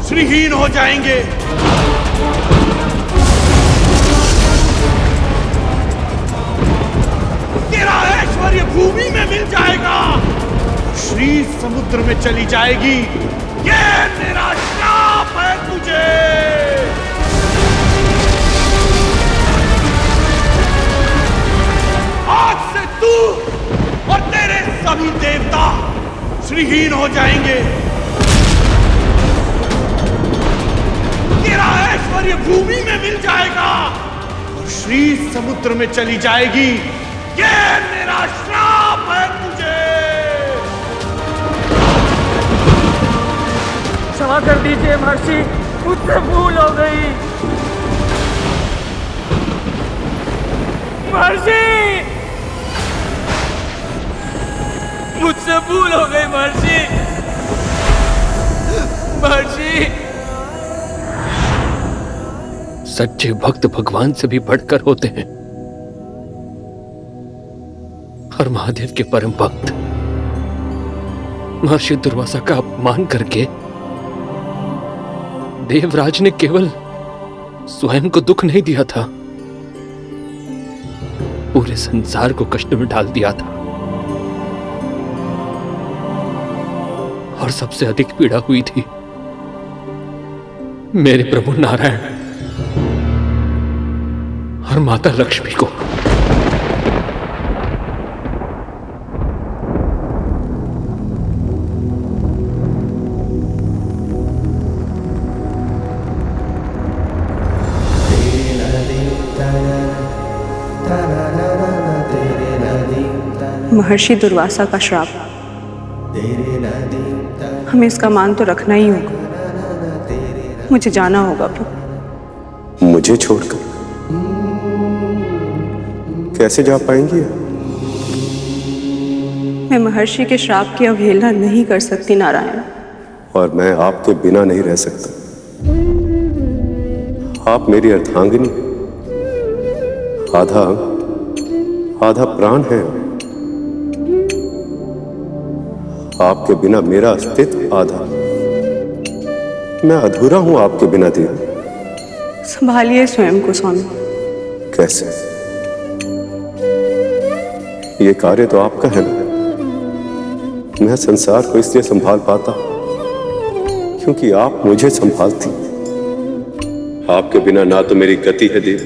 श्रीहीन हो जाएंगे। तेरा ऐश्वर्य भूमि में मिल जाएगा, श्री समुद्र में चली जाएगी। ये मेरा श्राप है तुझे। आज से तू और तेरे सभी देवता श्रीहीन हो जाएंगे। तेरा ऐश्वर्य भूमि में मिल जाएगा और श्री समुद्र में चली जाएगी। ये मेरा श्राप है तुझे।
क्षमा कर दीजिए महर्षि, मुझसे भूल हो गई। महर्षि, मुझसे भूल हो गई महर्षि। महर्षि,
सच्चे भक्त भगवान से भी बढ़कर होते हैं और महादेव के परम भक्त महर्षि दुर्वासा का अपमान करके देवराज ने केवल स्वयं को दुख नहीं दिया था, पूरे संसार को कष्ट में डाल दिया था। और सबसे अधिक पीड़ा हुई थी मेरे प्रभु नारायण और माता लक्ष्मी को।
महर्षि दुर्वासा का श्राप, हमें इसका मान तो रखना ही होगा। मुझे जाना होगा प्रभु।
मुझे छोड़कर कैसे जा पाएंगी?
मैं महर्षि के श्राप की अवहेलना नहीं कर सकती नारायण।
और मैं आपके बिना नहीं रह सकता। आप मेरी अर्धांगिनी, आधा आधा प्राण है। आपके बिना मेरा अस्तित्व आधा। मैं अधूरा हूं आपके बिना देव।
संभालिए स्वयं को स्वामी।
कैसे? ये कार्य तो आपका है ना। मैं संसार को इसलिए संभाल पाता क्योंकि आप मुझे संभालती। आपके बिना ना तो मेरी गति है देव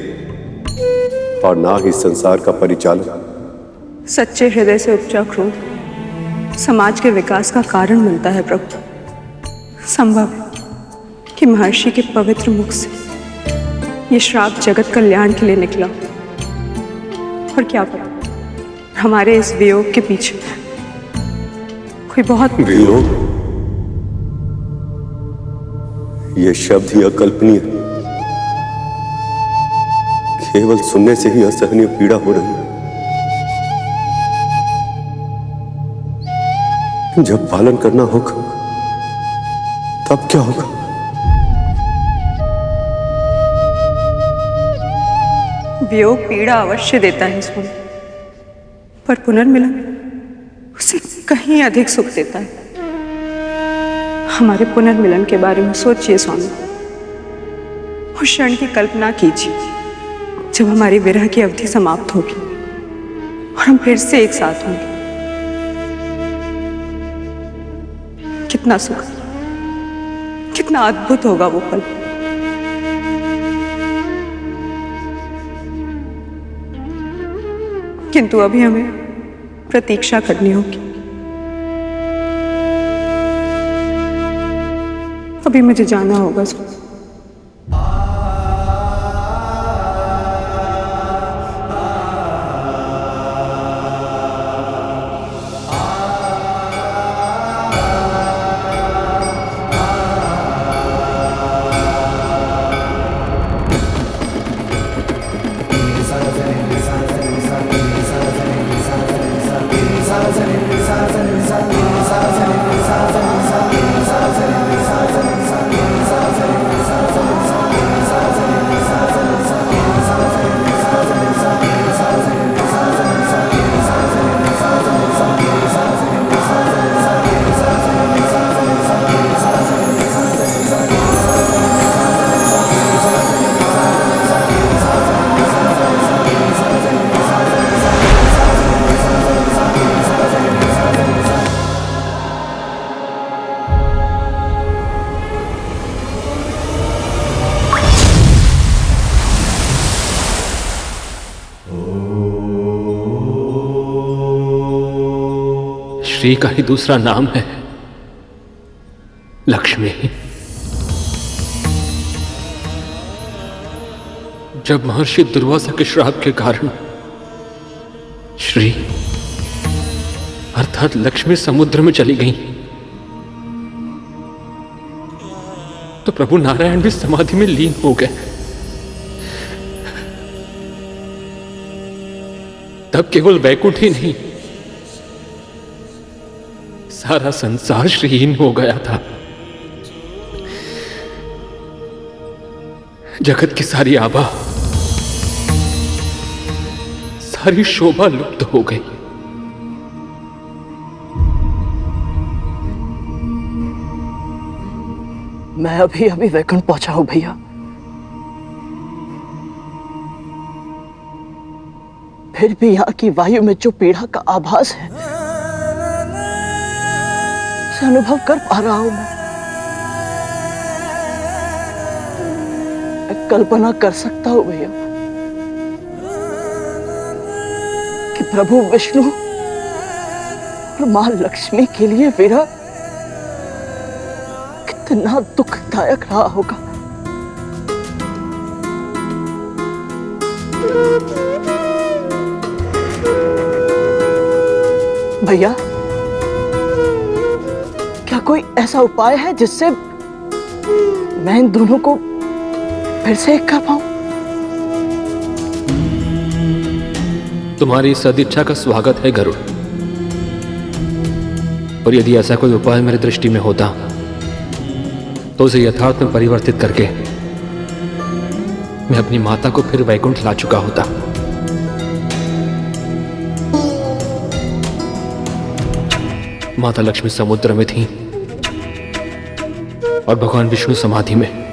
और ना ही संसार का परिचालन।
सच्चे हृदय से उपजा क्रोध समाज के विकास का कारण बनता है प्रभु। संभव है कि महर्षि के पवित्र मुख से
ये श्राप जगत कल्याण के लिए निकला, और क्या पता हमारे इस वियोग के पीछे कोई बहुत
वियोग, ये शब्द ही अकल्पनीय, केवल सुनने से ही असहनीय पीड़ा हो रही है। जब पालन करना होगा तब क्या होगा?
वियोग पीड़ा अवश्य देता है स्वामी, पर पुनर्मिलन उसे कहीं अधिक सुख देता है। हमारे पुनर्मिलन के बारे में सोचिए स्वामी। उस क्षण की कल्पना कीजिए जब हमारी विरह की अवधि समाप्त होगी और हम फिर से एक साथ होंगे। कितना सुख, कितना अद्भुत होगा वो पल। किंतु अभी हमें प्रतीक्षा करनी होगी। अभी मुझे जाना होगा।
श्री का ही दूसरा नाम है लक्ष्मी। जब महर्षि दुर्वासा के श्राप के कारण श्री अर्थात लक्ष्मी समुद्र में चली गई, तो प्रभु नारायण भी समाधि में लीन हो गए। तब केवल वैकुंठ ही नहीं, सारा संसार श्रीहीन हो गया था। जगत की सारी आभा, सारी शोभा लुप्त हो गई।
मैं अभी अभी वैकुंठ पहुंचा हूं भैया। फिर भी यहाँ की वायु में जो पीड़ा का आभास है उसे अनुभव कर पा रहा हूं मैं कल्पना कर सकता हूं भैया कि प्रभु विष्णु और मां लक्ष्मी के लिए विरह कितना दुखदायक रहा होगा। भैया, क्या कोई ऐसा उपाय है जिससे मैं इन दोनों को फिर से एक कर पाऊं?
तुम्हारी सदिच्छा का स्वागत है गरुड़, और यदि ऐसा कोई उपाय मेरी दृष्टि में होता तो उसे यथार्थ में परिवर्तित करके मैं अपनी माता को फिर वैकुंठ ला चुका होता। माता लक्ष्मी समुद्र में थी और भगवान विष्णु समाधि में।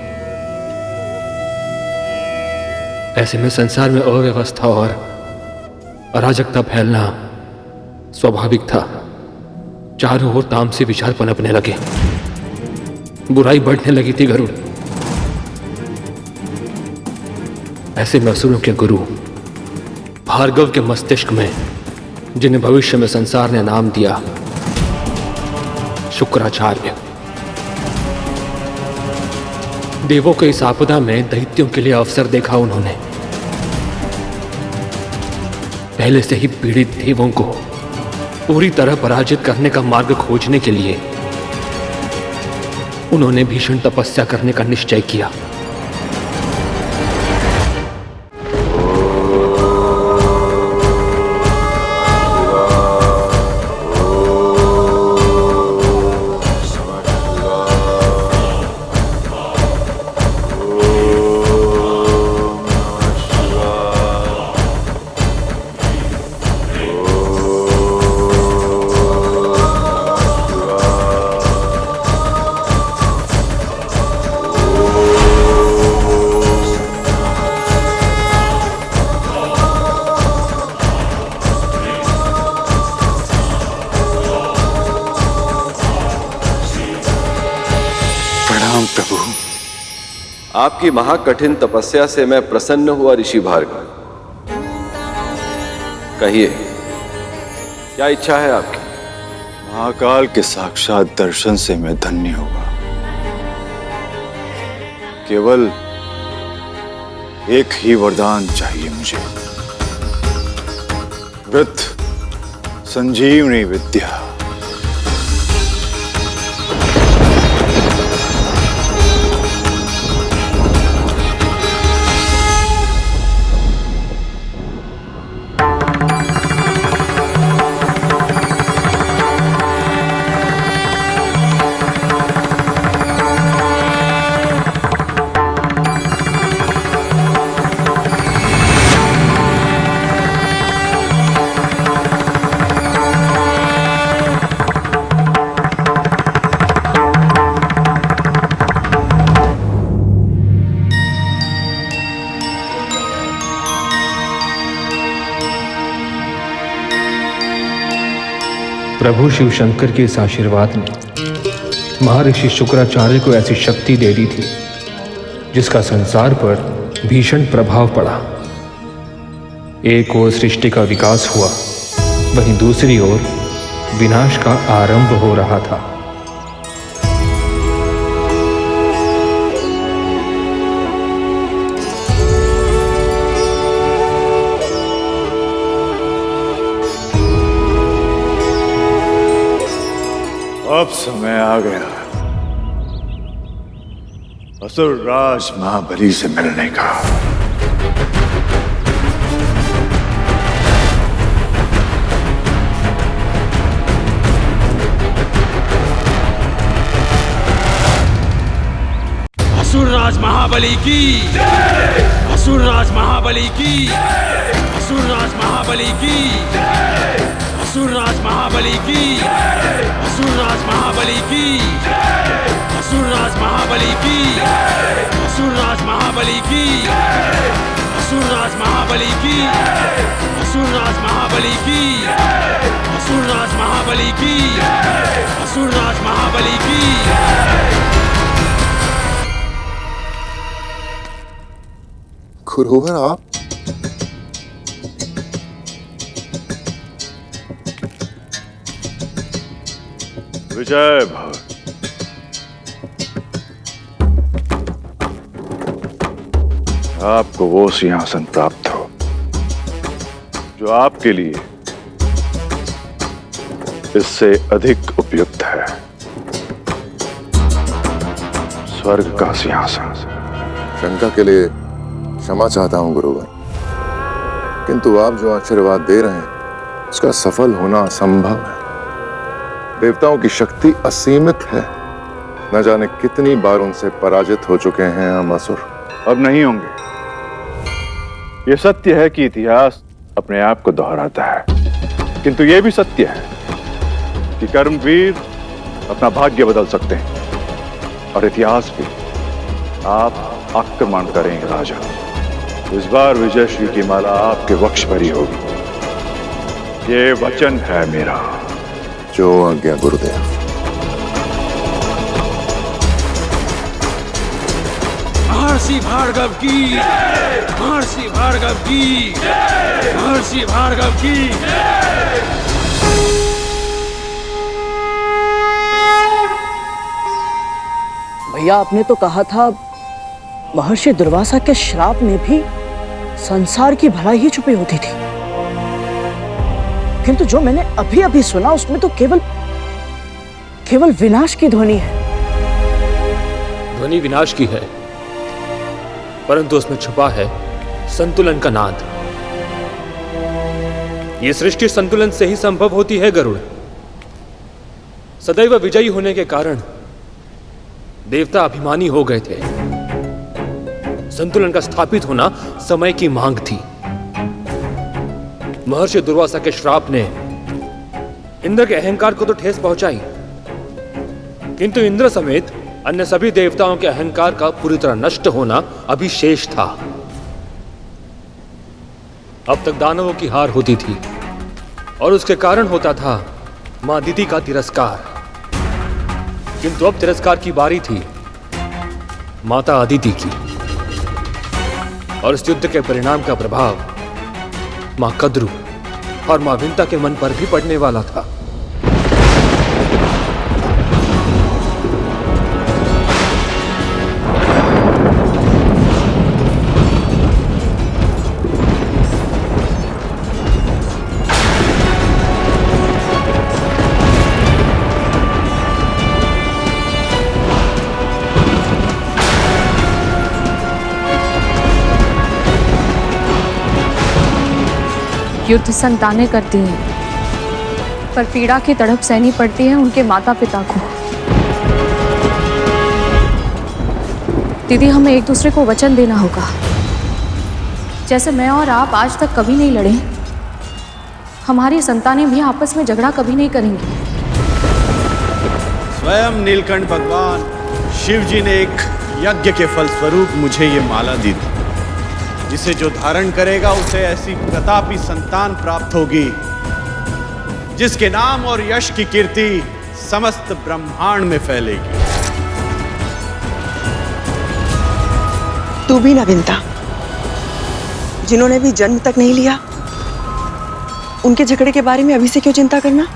ऐसे में संसार में अव्यवस्था और अराजकता फैलना स्वाभाविक था। चारों ओर तामसी विचार पनपने लगे, बुराई बढ़ने लगी थी गरुड़। ऐसे में असुरों के गुरु भार्गव के मस्तिष्क में, जिन्हें भविष्य में संसार ने नाम दिया शुक्राचार्य, देवों के इस आपदा में दैत्यों के लिए अवसर देखा उन्होंने। पहले से ही पीड़ित देवों को पूरी तरह पराजित करने का मार्ग खोजने के लिए उन्होंने भीषण तपस्या करने का निश्चय किया।
प्रभु, आपकी महाकठिन तपस्या से मैं प्रसन्न हुआ ऋषि भार्गव। कहिए, क्या इच्छा है आपकी?
महाकाल के साक्षात दर्शन से मैं धन्य होगा। केवल एक ही वरदान चाहिए मुझे, वृत्त संजीवनी विद्या।
प्रभु शिव शंकर के इस आशीर्वाद ने महर्षि शुक्राचार्य को ऐसी शक्ति दे दी थी जिसका संसार पर भीषण प्रभाव पड़ा। एक ओर सृष्टि का विकास हुआ, वहीं दूसरी ओर विनाश का आरंभ हो रहा था।
अब समय आ गया असुरराज महाबली से मिलने का।
असुरराज महाबली की, असुरराज महाबली की, असुरराज महाबली की, असुरराज महाबली की, असुरराज महाबली की, असुरराज महाबली की, असुरराज महाबली की, असुरराज महाबली की, असुरराज महाबली की, असुरराज महाबली की, असुरराज महाबली की।
गुरुवर, आप
विजय भव। आपको वो सिंहासन प्राप्त हो जो आपके लिए इससे अधिक उपयुक्त है, स्वर्ग का सिंहासन।
शंका के लिए क्षमा चाहता हूं गुरुवर, किंतु आप जो आशीर्वाद दे रहे हैं उसका सफल होना असंभव है। देवताओं की शक्ति असीमित है, न जाने कितनी बार उनसे पराजित हो चुके हैं हम असुर।
अब नहीं होंगे। यह सत्य है कि इतिहास अपने आप को दोहराता है, किंतु यह भी सत्य है कि कर्मवीर अपना भाग्य बदल सकते हैं, और इतिहास भी। आप आक्रमण करेंगे राजा। इस बार विजयश्री की माला आपके वक्ष पर ही होगी, ये वचन है मेरा।
जो आज्ञा गुरुदेव।
महर्षि भार्गव की, महर्षि भार्गव की, महर्षि भार्गव की।
भैया, आपने तो कहा था महर्षि दुर्वासा के श्राप में भी संसार की भलाई ही छुपी होती थी, किंतु जो मैंने अभी अभी सुना उसमें तो केवल विनाश की ध्वनि है।
ध्वनि विनाश की है, परंतु उसमें छुपा है संतुलन का नाद। ये सृष्टि संतुलन से ही संभव होती है गरुड़। सदैव विजयी होने के कारण देवता अभिमानी हो गए थे। संतुलन का स्थापित होना समय की मांग थी। महर्षि दुर्वासा के श्राप ने इंद्र के अहंकार को तो ठेस पहुंचाई, किंतु इंद्र समेत अन्य सभी देवताओं के अहंकार का पूरी तरह नष्ट होना अभी शेष था। अब तक दानवों की हार होती थी और उसके कारण होता था मां दीदी का तिरस्कार, किंतु अब तिरस्कार की बारी थी माता अदिति की, और इस युद्ध के परिणाम का प्रभाव मां कद्रु और मां विंता के मन पर भी पड़ने वाला था।
युद्ध संतानें करती हैं, पर पीड़ा की तड़प सहनी पड़ती है उनके माता पिता को। दीदी, हमें एक दूसरे को वचन देना होगा। जैसे मैं और आप आज तक कभी नहीं लड़े, हमारी संतानें भी आपस में झगड़ा कभी नहीं करेंगी।
स्वयं नीलकंठ भगवान शिव जी ने एक यज्ञ के फलस्वरूप मुझे ये माला दी थी, जिसे जो धारण करेगा उसे ऐसी प्रतापी संतान प्राप्त होगी जिसके नाम और यश की कीर्ति समस्त ब्रह्मांड में फैलेगी।
तू भी ना विंता, जिन्होंने भी जन्म तक नहीं लिया, उनके झगड़े के बारे में अभी से क्यों चिंता करना?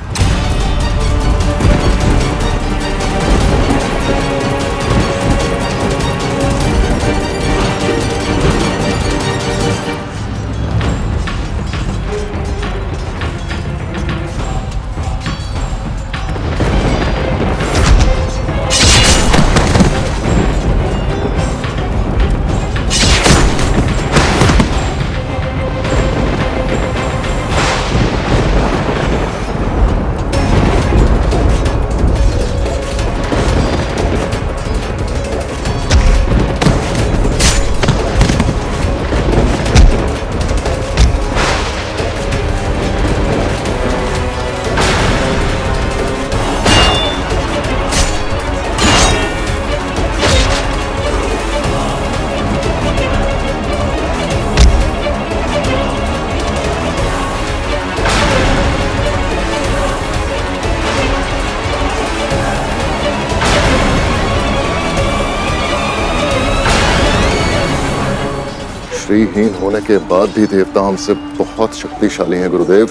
श्रीहीन होने के बाद भी देवता हमसे बहुत शक्तिशाली हैं गुरुदेव।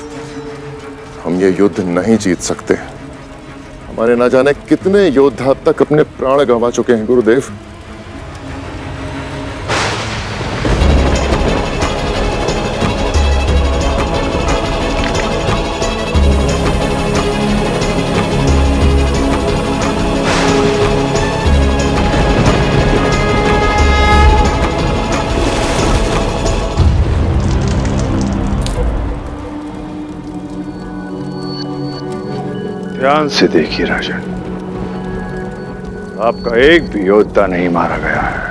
हम ये युद्ध नहीं जीत सकते। हमारे ना जाने कितने योद्धा अब तक अपने प्राण गंवा चुके हैं गुरुदेव।
ध्यान से देखिए राजन, आपका एक भी योद्धा नहीं मारा गया है।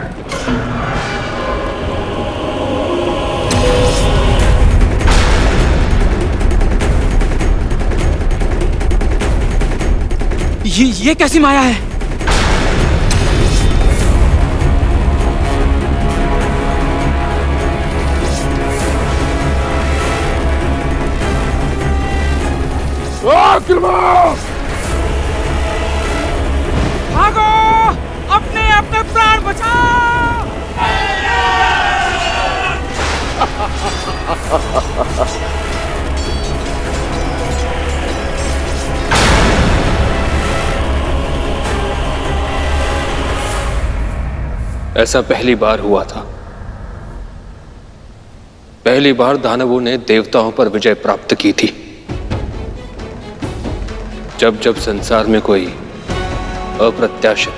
ये कैसी माया है? भागो, अपने अपने प्राण बचाओ।
ऐसा पहली बार हुआ था। पहली बार दानवों ने देवताओं पर विजय प्राप्त की थी। जब जब संसार में कोई अप्रत्याशित,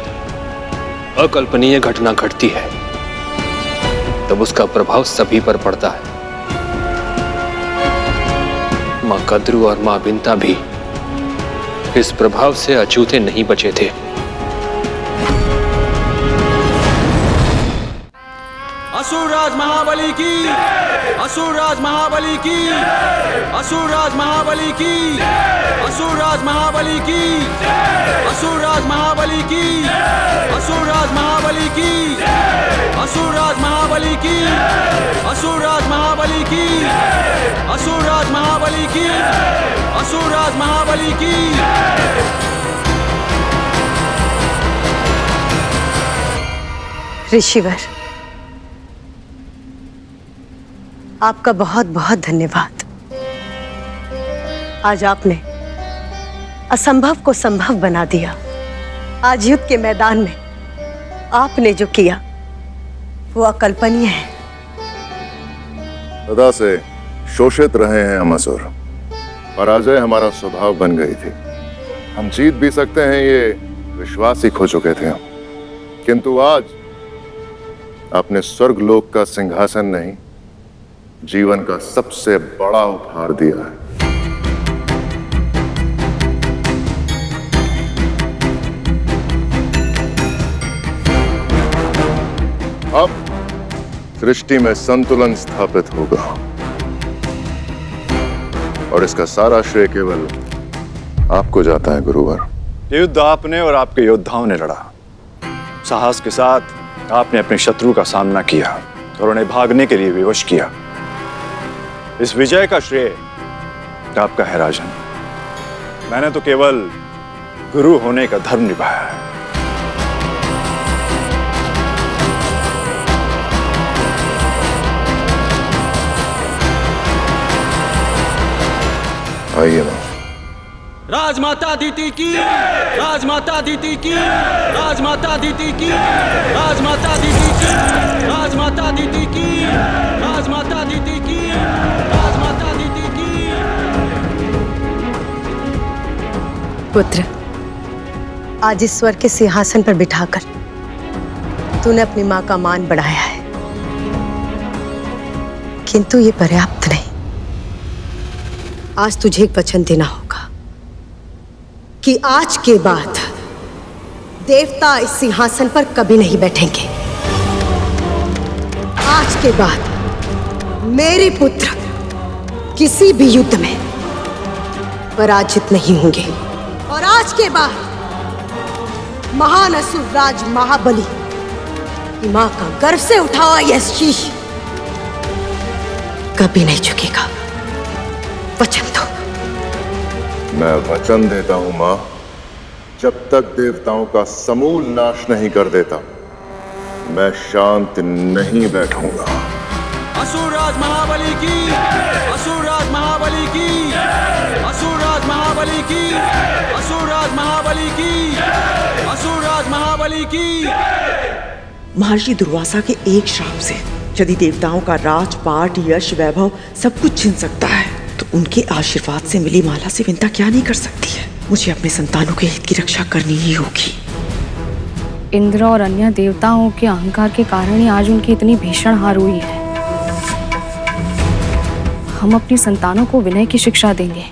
अकल्पनीय घटना घटती है, तब उसका प्रभाव सभी पर पड़ता है। मां कद्रू और मां बिंता भी इस प्रभाव से अछूते नहीं बचे थे।
असुरराज महाबली की, असुरराज महाबली की, असुरराज महाबली की, असुरराज महाबली की, असुरराज महाबली की, असुरराज महाबली की, असुरराज महाबली की, असुरराज महाबली की, असुरराज महाबली की, असुरराज महाबली की।
ऋषिवर, आपका बहुत बहुत धन्यवाद। आज आपने असंभव को संभव बना दिया। आज युद्ध के मैदान में आपने जो किया वो अकल्पनीय है।
सदा से शोषित रहे हैं हम असुर। पराजय हमारा स्वभाव बन गई थी। हम जीत भी सकते हैं ये विश्वास ही खो चुके थे हम। किंतु आज आपने स्वर्गलोक का सिंहासन नहीं, जीवन का सबसे बड़ा उपहार दिया है। अब सृष्टि में संतुलन स्थापित होगा और इसका सारा श्रेय केवल आपको जाता है गुरुवर।
ये युद्ध आपने और आपके योद्धाओं ने लड़ा। साहस के साथ आपने अपने शत्रु का सामना किया और उन्हें भागने के लिए विवश किया। इस विजय का श्रेय आपका है राजन। मैंने तो केवल गुरु होने का धर्म निभाया है।
आइए मां।
राजमाता दीति की, राजमाता दीति की, राजमाता दीति की, राजमाता दीति की, राजमाता दीति की, राजमाता दीति की, राजमाता दीति की।
पुत्र, आज इस स्वर्ग के सिंहासन पर बिठाकर तूने अपनी मां का मान बढ़ाया है, किंतु ये पर्याप्त नहीं। आज तुझे एक वचन देना होगा कि आज के बाद देवता इस सिंहासन पर कभी नहीं बैठेंगे। आज के बाद मेरे पुत्र किसी भी युद्ध में पराजित नहीं होंगे। और आज के बाद महान असुर राज महाबली की मां का गर्व से उठा हुआ यह शीश कभी नहीं झुकेगा। वचन दो।
मैं वचन देता हूं मां, जब तक देवताओं का समूल नाश नहीं कर देता मैं शांत नहीं बैठूंगा।
असुरराज महाबली की, असुरराज महाबली की, असुरराज महाबली की, असुरराज महाबली की, असुरराज महाबली की।
महर्षि दुर्वासा के एक श्राप से यदि देवताओं का राजपाट, यश, वैभव सब कुछ छिन सकता है, तो उनके आशीर्वाद से मिली माला से विंता क्या नहीं कर सकती है। मुझे अपने संतानों के हित की रक्षा करनी ही होगी।
इंद्र और अन्य देवताओं के अहंकार के कारण ही आज उनकी इतनी भीषण हार हुई है। हम अपनी संतानों को विनय की शिक्षा देंगे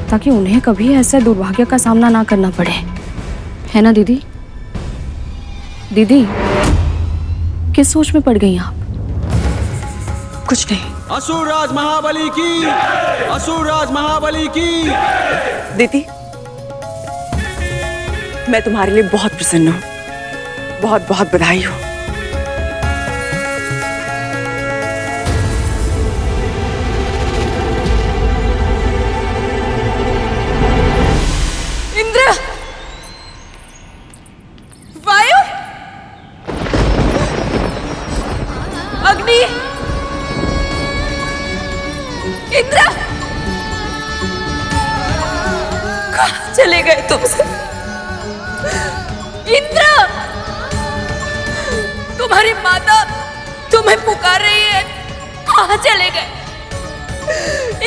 ताकि उन्हें कभी ऐसे दुर्भाग्य का सामना ना करना पड़े, है ना दीदी? दीदी, किस सोच में पड़ गई आप?
कुछ नहीं।
असुरराज महाबली की, असुरराज महाबली की।
दीदी, मैं तुम्हारे लिए बहुत प्रसन्न हूँ। बहुत बहुत बधाई हो।
इंद्र, वायु, अग्नि, इंद्र, कहाँ चले गए तुम सब? इंद्र,
तुम्हारी माता तुम्हें पुकार रही है। कहाँ चले गए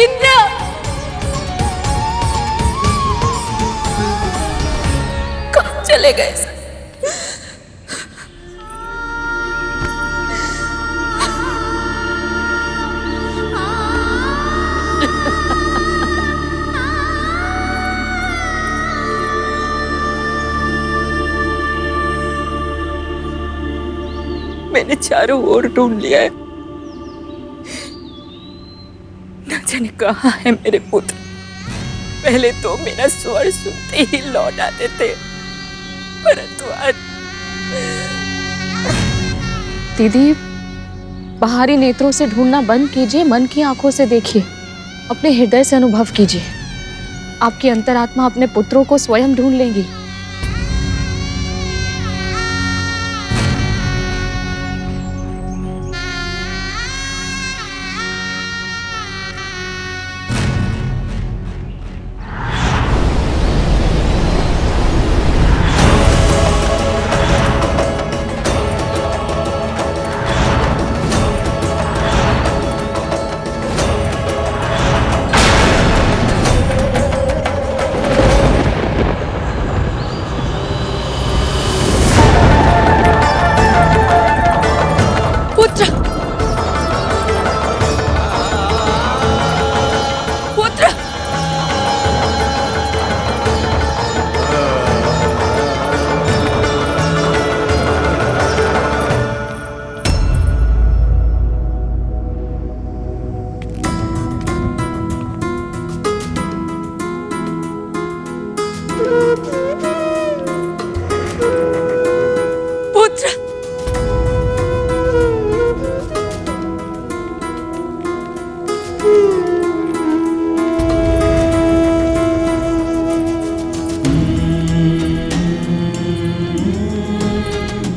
इंद्र? कहाँ चले गए?
मैंने चारों ओर ढूंढ लिया है, न जाने कहाँ है मेरे पुत्र। पहले तो मेरा स्वर सुनते ही लौट आते थे, परंतु आज
दीदी, बाहरी नेत्रों से ढूंढना बंद कीजिए, मन की आंखों से देखिए, अपने हृदय से अनुभव कीजिए। आपकी अंतरात्मा अपने पुत्रों को स्वयं ढूंढ लेगी।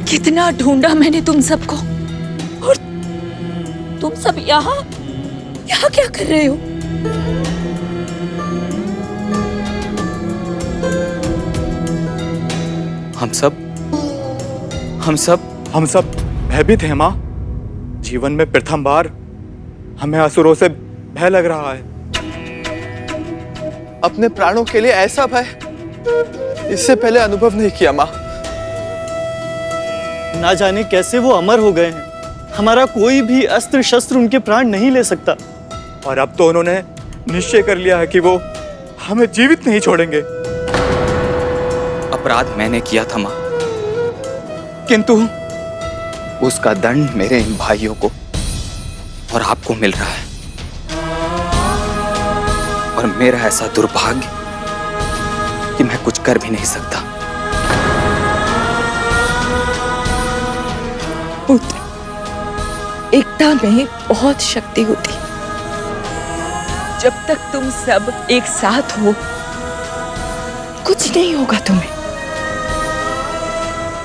कितना ढूंढा मैंने तुम सबको, और तुम सब यहाँ क्या कर रहे हो?
हम सब भयभीत हैं माँ। जीवन में प्रथम बार हमें असुरों से भय लग रहा है।
अपने प्राणों के लिए ऐसा भय इससे पहले अनुभव नहीं किया माँ।
ना जाने कैसे वो अमर हो गए हैं। हमारा कोई भी अस्त्र शस्त्र उनके प्राण नहीं ले सकता।
और अब तो उन्होंने निश्चय कर लिया है कि वो हमें जीवित नहीं छोड़ेंगे।
अपराध मैंने किया था मां, किंतु उसका दंड मेरे इन भाइयों को और आपको मिल रहा है। और मेरा ऐसा दुर्भाग्य कि मैं कुछ कर भी नहीं सकता।
पुत्र, एकता में बहुत शक्ति होती। जब तक तुम सब एक साथ हो, कुछ नहीं होगा तुम्हें।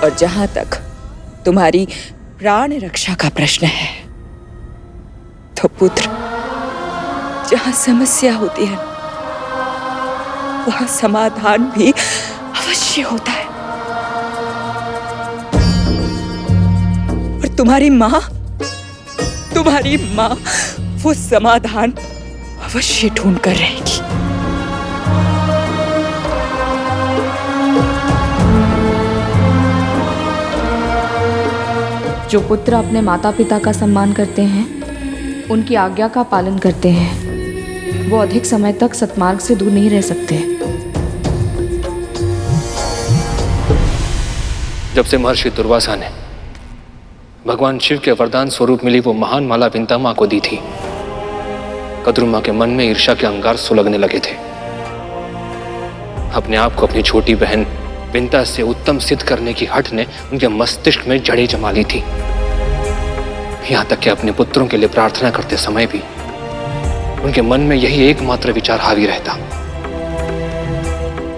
और जहां तक तुम्हारी प्राण रक्षा का प्रश्न है, तो पुत्र, जहां समस्या होती है वहां समाधान भी अवश्य होता है। और तुम्हारी मां वो समाधान अवश्य ढूंढ कर रहेगी।
जो पुत्र अपने माता पिता का सम्मान करते हैं, उनकी आज्ञा का पालन करते हैं, वो अधिक समय तक सत्मार्ग से दूर नहीं रह सकते।
जब से महर्षि दुर्वासा ने भगवान शिव के वरदान स्वरूप मिली वो महान माला विंता मां को दी थी, कद्रुमा के मन में ईर्ष्या के अंगार सुलगने लगे थे। अपने आप को अपनी छोटी बहन विंता से उत्तम सिद्ध करने की हठ ने उनके मस्तिष्क में जड़ें जमा ली थी। यहां तक कि अपने पुत्रों के लिए प्रार्थना करते समय भी उनके मन में यही एकमात्र विचार हावी रहता।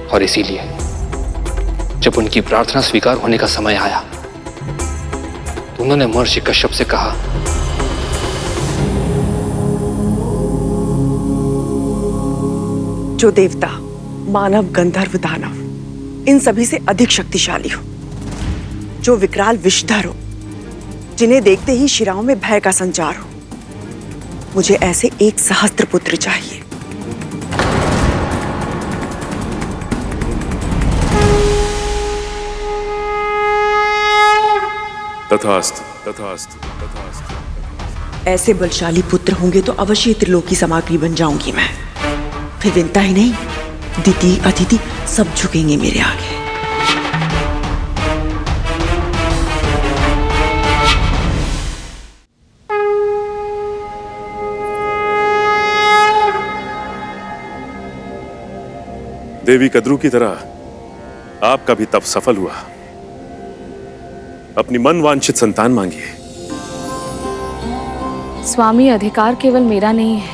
और इसीलिए जब उनकी प्रार्थना स्वीकार होने का समय आया तो उन्होंने महर्षि कश्यप से कहा,
जो देवता, मानव, गंधर्व, दानव इन सभी से अधिक शक्तिशाली हो, जो विकराल विषधर हो,
जिन्हें देखते ही शिराओं में भय का संचार हो। मुझे ऐसे एक सहस्त्र पुत्र चाहिए।
तथास्तु, तथास्तु, तथास्तु।
ऐसे बलशाली पुत्र होंगे तो अवश्य त्रिलोकी सामग्री बन जाऊंगी मैं। फिर विंता ही नहीं, दिति अदिति सब झुकेंगे मेरे आगे।
देवी कद्रू की तरह आपका भी तप सफल हुआ। अपनी मन वांछित संतान मांगिए।
स्वामी, अधिकार केवल मेरा नहीं है।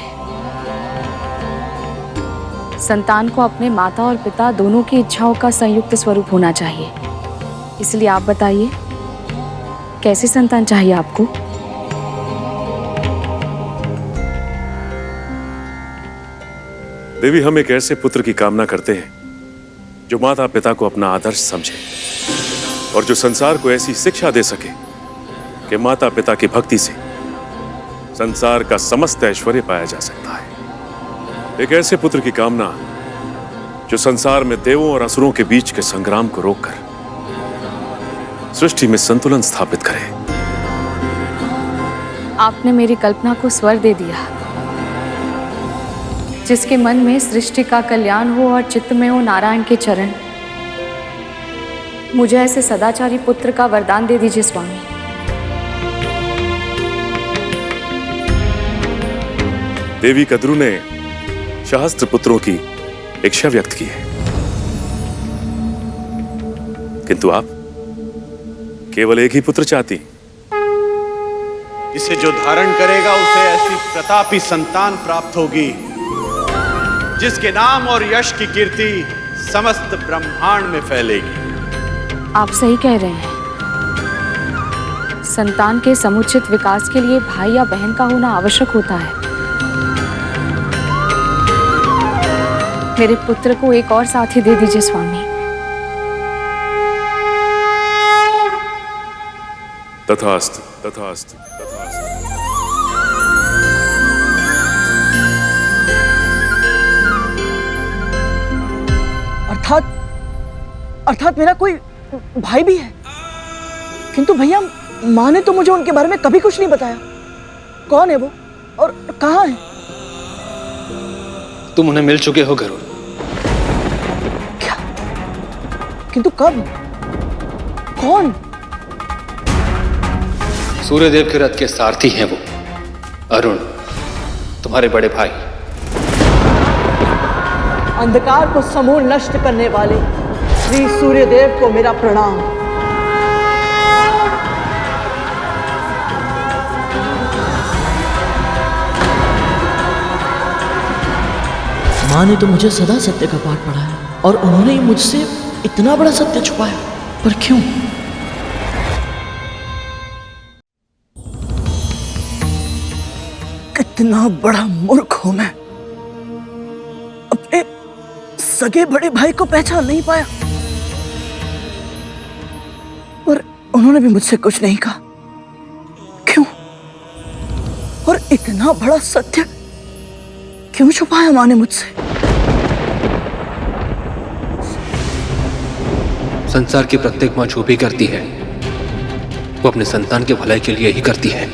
संतान को अपने माता और पिता दोनों की इच्छाओं का संयुक्त स्वरूप होना चाहिए। इसलिए आप बताइए, कैसी संतान चाहिए आपको?
देवी, हम एक ऐसे पुत्र की कामना करते हैं जो माता पिता को अपना आदर्श समझे और जो संसार को ऐसी शिक्षा दे सके कि माता पिता की भक्ति से संसार का समस्त ऐश्वर्य पाया जा सकता है। एक ऐसे पुत्र की कामना जो संसार में देवों और असुरों के बीच के संग्राम को रोककर सृष्टि में संतुलन स्थापित करे।
आपने मेरी कल्पना को स्वर दे दिया। जिसके मन में सृष्टि का कल्याण हो और चित्त में हो नारायण के चरण। मुझे ऐसे सदाचारी पुत्र का वरदान दे दीजिए स्वामी।
देवी कद्रू ने सहस्त्र पुत्रों की इच्छा व्यक्त की है, किंतु आप केवल एक ही पुत्र चाहती।
इसे जो धारण करेगा उसे ऐसी प्रतापी संतान प्राप्त होगी जिसके नाम और यश की कीर्ति समस्त ब्रह्मांड में फैलेगी।
आप सही कह रहे हैं। संतान के समुचित विकास के लिए भाई या बहन का होना आवश्यक होता है। मेरे पुत्र को एक और साथी दे दीजिए स्वामी।
तथास्तु, तथास्तु, तथास्तु।
अर्थात मेरा कोई भाई भी है, किंतु भैया माँ ने तो मुझे उनके बारे में कभी कुछ नहीं बताया। कौन है वो और कहाँ है?
तुम उन्हें मिल चुके हो गरुड़।
क्या? किंतु कब? कौन?
सूर्यदेव के रथ के सारथी हैं वो, अरुण, तुम्हारे बड़े भाई।
अंधकार को समूल नष्ट करने वाले श्री सूर्यदेव को मेरा प्रणाम। माँ ने तो मुझे सदा सत्य का पाठ पढ़ाया और उन्होंने मुझसे इतना बड़ा सत्य छुपाया, पर क्यों? कितना बड़ा मूर्ख हूं मैं। अपने सगे बड़े भाई को पहचान नहीं पाया और उन्होंने भी मुझसे कुछ नहीं कहा। क्यों? और इतना बड़ा सत्य क्यों छुपाया माँ ने मुझसे?
संसार की प्रत्येक माँ जो भी करती है वो अपने संतान के भलाई के लिए ही करती है।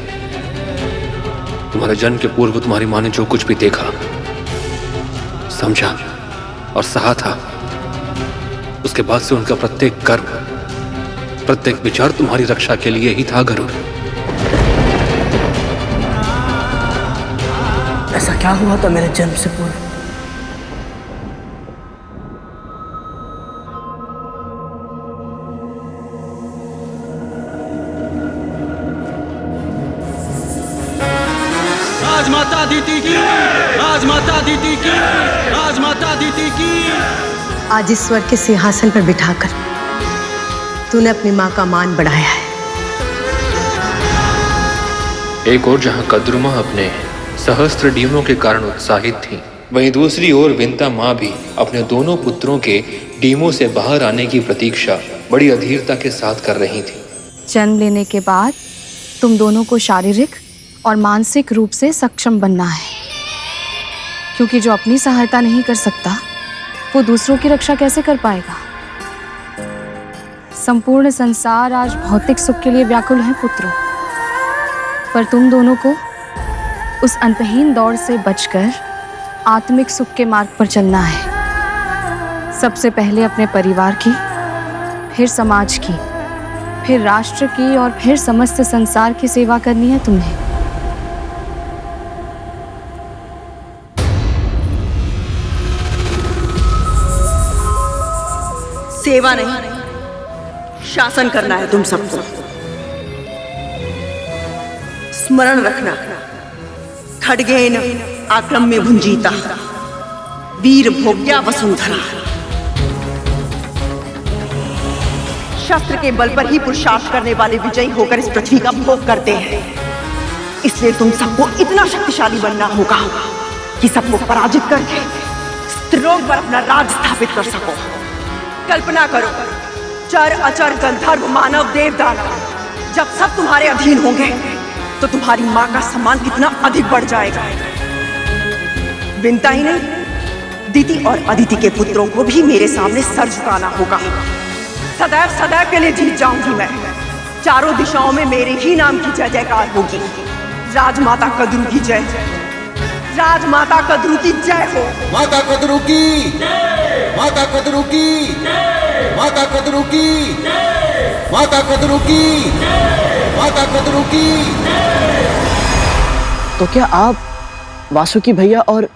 तुम्हारे जन्म के पूर्व तुम्हारी माँ ने जो कुछ भी देखा, समझा और सहा था, उसके बाद से उनका प्रत्येक कर्म, प्रत्येक विचार तुम्हारी रक्षा के लिए ही था गरुड़।
ऐसा क्या हुआ था मेरे जन्म से पूर्व?
राजमाता दीति की, राजमाता दीति की, राजमाता दीति की।
आज इस स्वर्ग के सिंहासन पर बिठाकर तूने अपनी माँ का मान बढ़ाया है।
एक और जहां कद्रुमा अपने सहस्त्र डीमों के कारण उत्साहित थी, वहीं दूसरी ओर विंता माँ भी अपने दोनों पुत्रों के डीमों से बाहर आने की प्रतीक्षा बड़ी अधीरता के साथ कर रही थी।
जन्म लेने के बाद तुम दोनों को शारीरिक और मानसिक रूप से सक्षम बनना है, क्योंकि जो अपनी सहायता नहीं कर सकता वो दूसरों की रक्षा कैसे कर पाएगा। संपूर्ण संसार आज भौतिक सुख के लिए व्याकुल है पुत्रों, पर तुम दोनों को उस अंतहीन दौड़ से बचकर आत्मिक सुख के मार्ग पर चलना है। सबसे पहले अपने परिवार की, फिर समाज की, फिर राष्ट्र की और फिर समस्त संसार की सेवा करनी है तुम्हें।
सेवा नहीं, शासन करना है तुम सबको। स्मरण रखना, खड्गेन आक्रम्य भुंजीता, वीर भोग्या वसुंधरा। शस्त्र के बल पर ही पुरुषार्थ करने वाले विजयी होकर इस पृथ्वी का भोग करते हैं। इसलिए तुम सबको इतना शक्तिशाली बनना होगा कि सबको पराजित करके स्त्रीलोक पर अपना राज स्थापित कर सको। कल्पना करो, चर अचर गंधर्व मानव देव दानव जब सब तुम्हारे अधीन होंगे तो तुम्हारी मां का सम्मान कितना अधिक बढ़ जाएगा। विनता ही नहीं, दीति और अदिति के पुत्रों को भी मेरे सामने सर झुकाना होगा। सदैव सदैव के लिए जीत जाऊंगी मैं। चारों दिशाओं में मेरे ही नाम की जय जयकार होगी। राजमाता कद्रू की जय, राजमाता कद्रू की जय हो।
माता कद्रू की, माता कद्रू की, माता कद्रू की, माता कद्रू की, माता कद्रू की।
तो क्या आप वासुकी भैया और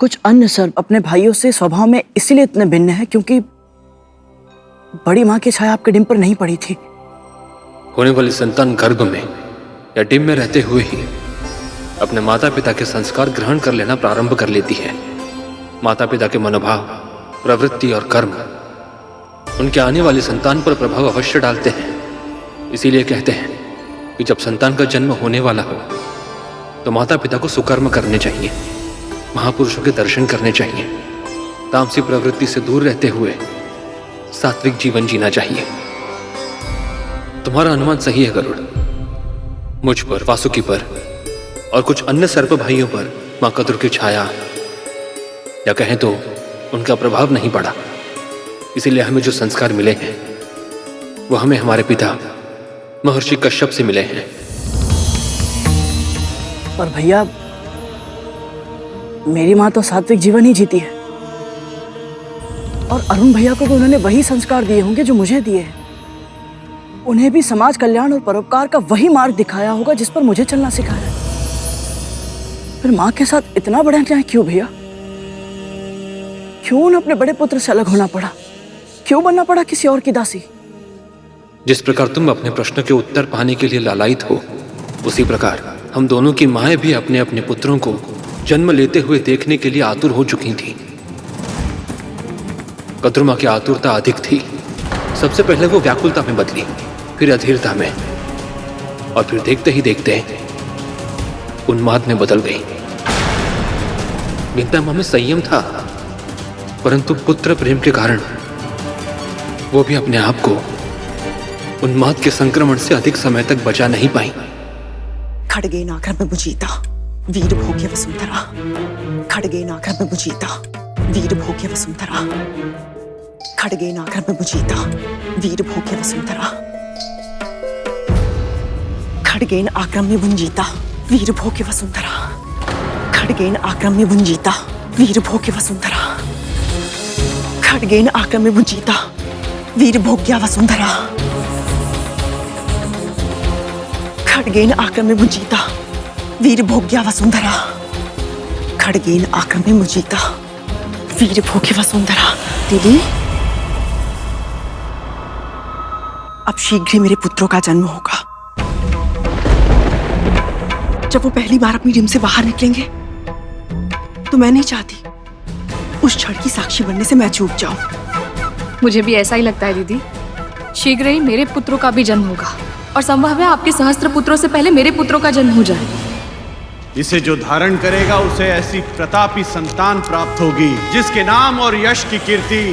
कुछ अन्य सर्प अपने भाइयों से स्वभाव में इसीलिए इतने भिन्न हैं क्योंकि बड़ी माँ की छाया आपके डिम पर नहीं पड़ी थी?
होने वाली संतान गर्भ में या डिम में रहते हुए ही अपने माता पिता के संस्कार ग्रहण कर लेना प्रारंभ कर लेती है। माता पिता के मनोभाव, प्रवृत्ति और कर्म उनके आने वाली संतान पर प्रभाव अवश्य डालते हैं। इसीलिए कहते हैं कि जब संतान का जन्म होने वाला हो तो माता पिता को सुकर्म करने चाहिए, महापुरुषों के दर्शन करने चाहिए, तामसी प्रवृत्ति से दूर रहते हुए सात्विक जीवन जीना चाहिए। तुम्हारा अनुमान सही है गरुड़। मुझ पर, वासुकी पर और कुछ अन्य सर्प भाइयों पर मां कद्रू की छाया या कहें तो उनका प्रभाव नहीं पड़ा। इसीलिए हमें जो संस्कार मिले हैं वो हमें हमारे पिता महर्षि कश्यप से मिले हैं।
पर भैया, मेरी माँ तो सात्विक जीवन ही जीती है और अरुण भैया को भी उन्होंने वही संस्कार दिए होंगे जो मुझे दिए हैं। उन्हें भी समाज कल्याण और परोपकार का वही मार्ग दिखाया होगा जिस पर मुझे चलना सिखाया है। फिर माँ के साथ इतना बड़ा अन्याय क्यों भैया? क्यों उन्हें अपने बड़े पुत्र से अलग होना पड़ा? क्यों बनना पड़ा किसी और की दासी?
जिस प्रकार तुम अपने प्रश्न के उत्तर पाने के लिए लालायित हो, उसी प्रकार हम दोनों की माएं भी अपने अपने पुत्रों को जन्म लेते हुए देखने के लिए आतुर हो चुकी थीं। कद्रू मां की आतुरता अधिक थी। सबसे पहले वो व्याकुलता में बदली, फिर अधीरता में और फिर देखते ही देखते उन्माद में बदल गई। विंता मां में संयम था, परंतु पुत्र प्रेम के कारण वो भी अपने आप को उन्माद के संक्रमण से अधिक समय तक बचा नहीं पाई।
खड्गेन आक्रम्य भुंजीता, वीर भोग्य वसुंधरा। खड्गेन आक्रम्य भुंजीता, वीर भोग्य वसुंधरा। खड्गेन आक्रम्य भुंजीता, वीर भोग्य वसुंधरा। खड्गेन आक्रम्य भुंजीता, वीर भोग्य वसुंधरा। खड्गेन आक्रम्य भुंजीता, वीर भोग्य वसुंधरा। खड्गेन आक्रम्य भुंजीता, वीर भोग्या वसुंधरा। खड्गेन आक्रम्य भुंजीता, वीर भोग्या वसुंधरा। खड्गेन आक्रम्य भुंजीता, वीर भोग्य वसुंधरा। दीदी, अब शीघ्र ही मेरे पुत्रों का जन्म होगा। जब वो पहली बार अपनी डिम से बाहर निकलेंगे तो मैं नहीं चाहती उस क्षण की साक्षी बनने से मैं चूक जाऊं।
मुझे भी ऐसा ही लगता है दीदी। शीघ्र ही मेरे पुत्रों का भी जन्म होगा और संभव है आपके सहस्त्र पुत्रों से पहले मेरे पुत्रों का जन्म हो जाए।
इसे जो धारण करेगा उसे ऐसी प्रतापी संतान प्राप्त होगी जिसके नाम और यश की कीर्ति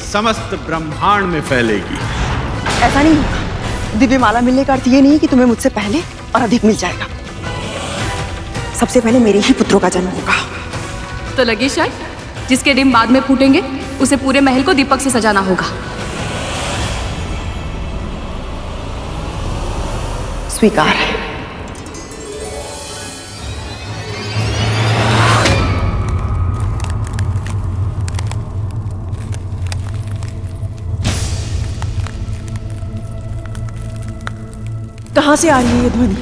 समस्त ब्रह्मांड में फैलेगी।
ऐसा नहीं होगा, दिव्य माला मिलने का अर्थ ये नहीं कि तुम्हें मुझसे पहले और अधिक मिल जाएगा। सबसे पहले मेरे ही पुत्रों का जन्म होगा।
तो लगे शायद जिसके डिम बाद में फूटेंगे उसे पूरे महल को दीपक से सजाना होगा।
स्वीकार है। कहां से आ रही है ये ध्वनि?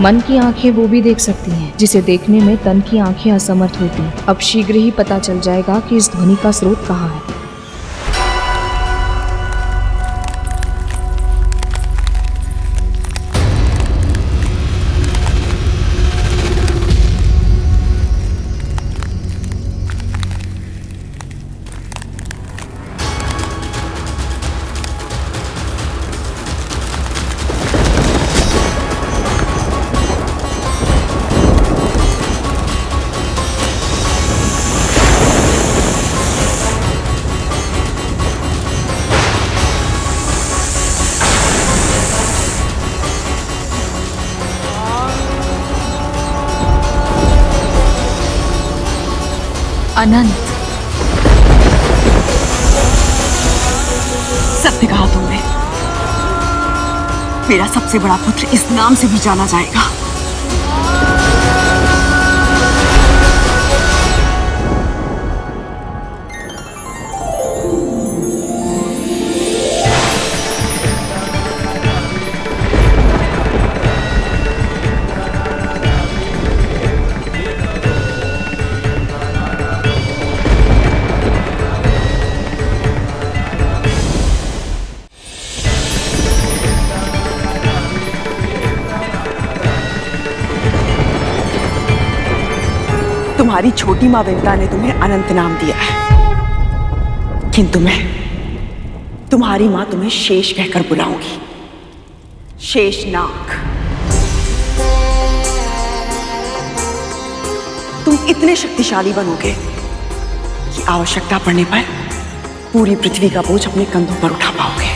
मन की आंखें वो भी देख सकती हैं जिसे देखने में तन की आंखें असमर्थ होती हैं। अब शीघ्र ही पता चल जाएगा कि इस ध्वनि का स्रोत कहाँ है।
अनंत,
सत्य कहा तुमने। मेरा सबसे बड़ा पुत्र इस नाम से भी जाना जाएगा। तुम्हारी छोटी माँ विंता ने तुम्हें अनंत नाम दिया है, किंतु मैं तुम्हारी माँ तुम्हें शेष कहकर बुलाऊंगी। शेषनाग। तुम इतने शक्तिशाली बनोगे कि आवश्यकता पड़ने पर पूरी पृथ्वी का बोझ अपने कंधों पर उठा पाओगे।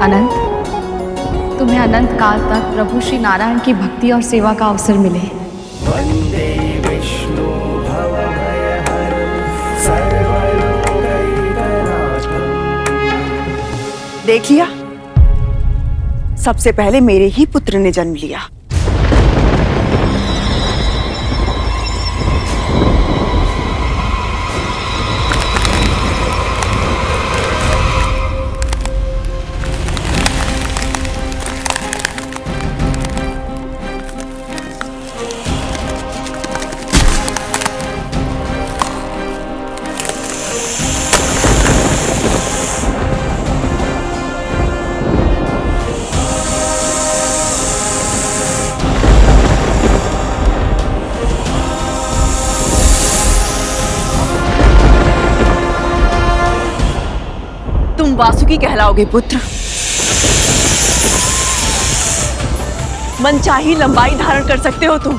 अनंत, तुम्हें अनंत काल तक प्रभु श्री नारायण की भक्ति और सेवा का अवसर मिले।
वंदे विष्णु भवभयहरं सर्वलोकैकनाथं।
देख लिया, सबसे पहले मेरे ही पुत्र ने जन्म लिया। तुम वासुकी कहलाओगे पुत्र। मनचाही लंबाई धारण कर सकते हो तुम।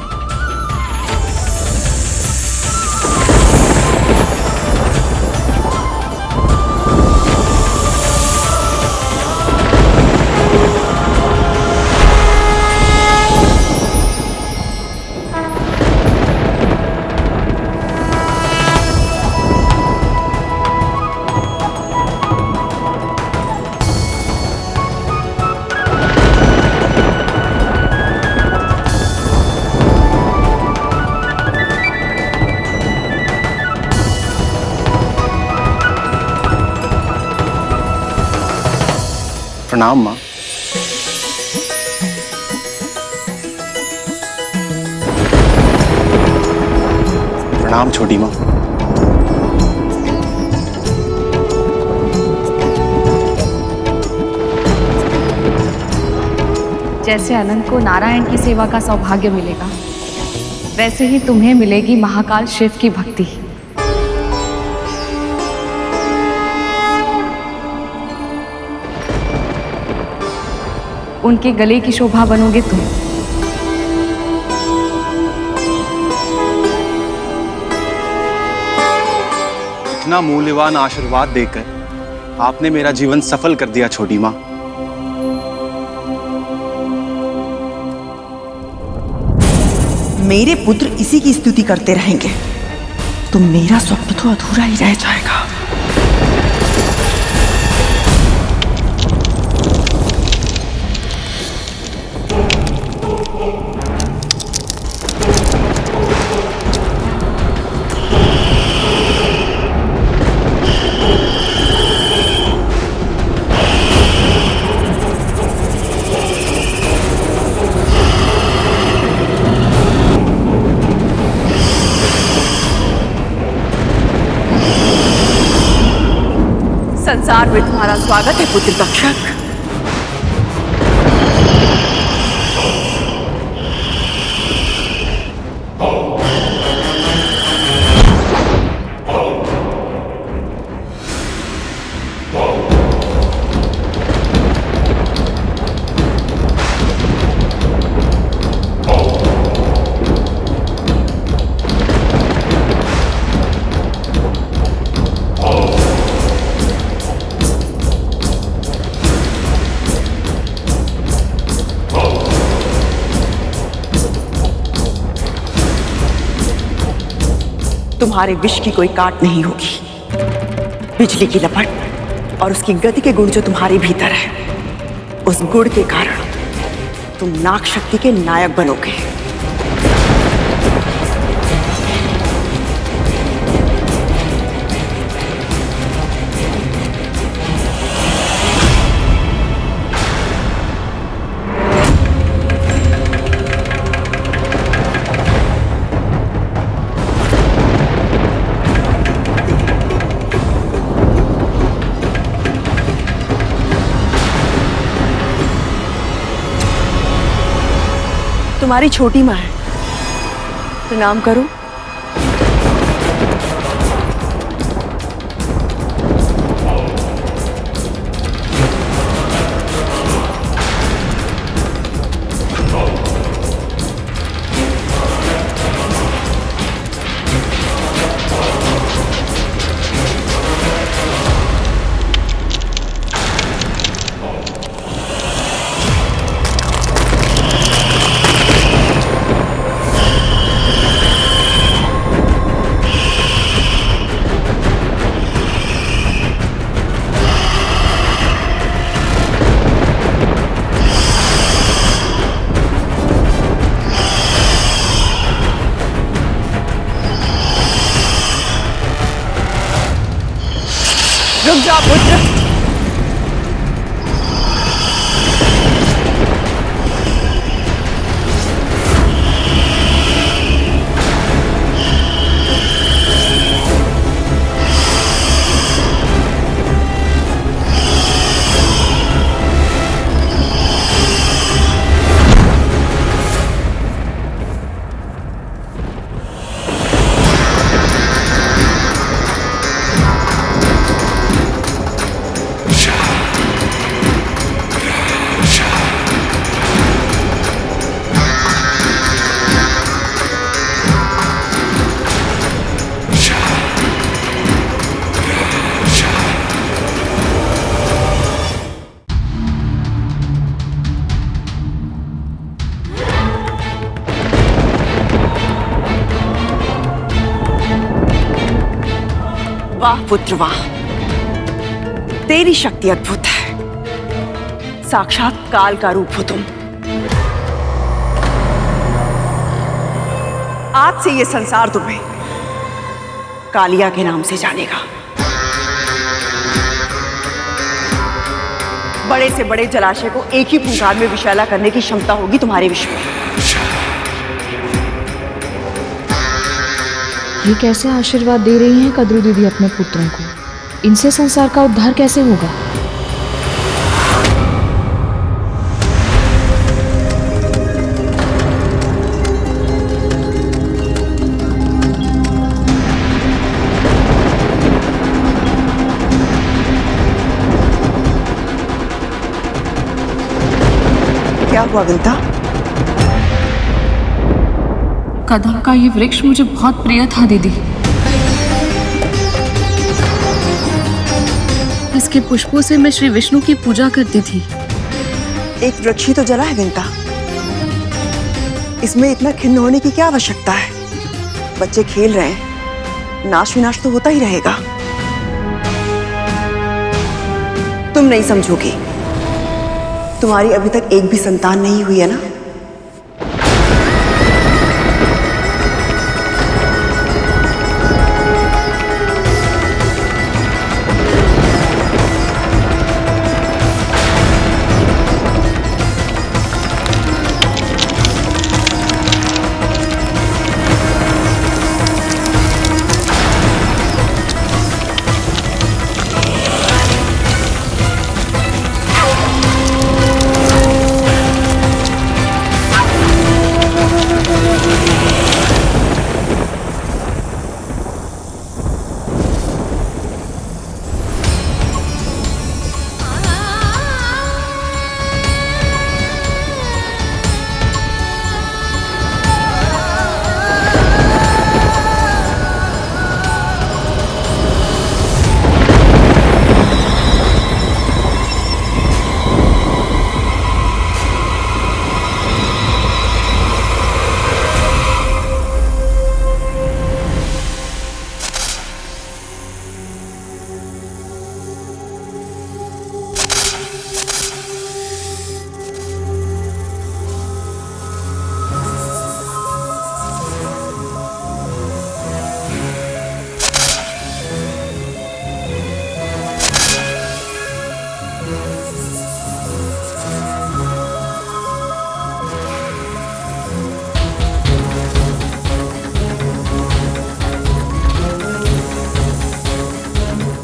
प्रणाम माँ। प्रणाम छोटी माँ।
जैसे अनंत को नारायण की सेवा का सौभाग्य मिलेगा, वैसे ही तुम्हें मिलेगी महाकाल शिव की भक्ति। उनके गले की शोभा बनोगे तुम।
इतना मूल्यवान आशीर्वाद देकर आपने मेरा जीवन सफल कर दिया छोटी माँ।
मेरे पुत्र इसी की स्तुति करते रहेंगे तो मेरा स्वप्न तो अधूरा ही रह जाएगा। संसार में तुम्हारा स्वागत है पुत्र तक्षक। तुम्हारे विष की कोई काट नहीं होगी। बिजली की लपट और उसकी गति के गुण जो तुम्हारे भीतर है, उस गुण के कारण तुम नाग शक्ति के नायक बनोगे। तुम्हारी छोटी माँ है, प्रणाम करो। रुक जाओ पुत्र। वाह पुत्र वाह, तेरी शक्ति अद्भुत है। साक्षात काल का रूप हो तुम। आज से ये संसार तुम्हें कालिया के नाम से जानेगा। बड़े से बड़े जलाशय को एक ही फुंकार में विषैला करने की क्षमता होगी तुम्हारे विश्व में।
ये कैसे आशीर्वाद दे रही हैं कद्रू दीदी अपने पुत्रों को? इनसे संसार का उद्धार कैसे होगा?
हुआ विंता?
कदम का ये वृक्ष मुझे बहुत प्रिय था दीदी। इसके पुष्पों से मैं श्री विष्णु की पूजा करती थी।
एक वृक्ष ही तो जला है विंता, इसमें इतना खिन्न होने की क्या आवश्यकता है? बच्चे खेल रहे हैं, नाश विनाश तो होता ही रहेगा। तुम नहीं समझोगी, तुम्हारी अभी तक एक भी संतान नहीं हुई है ना?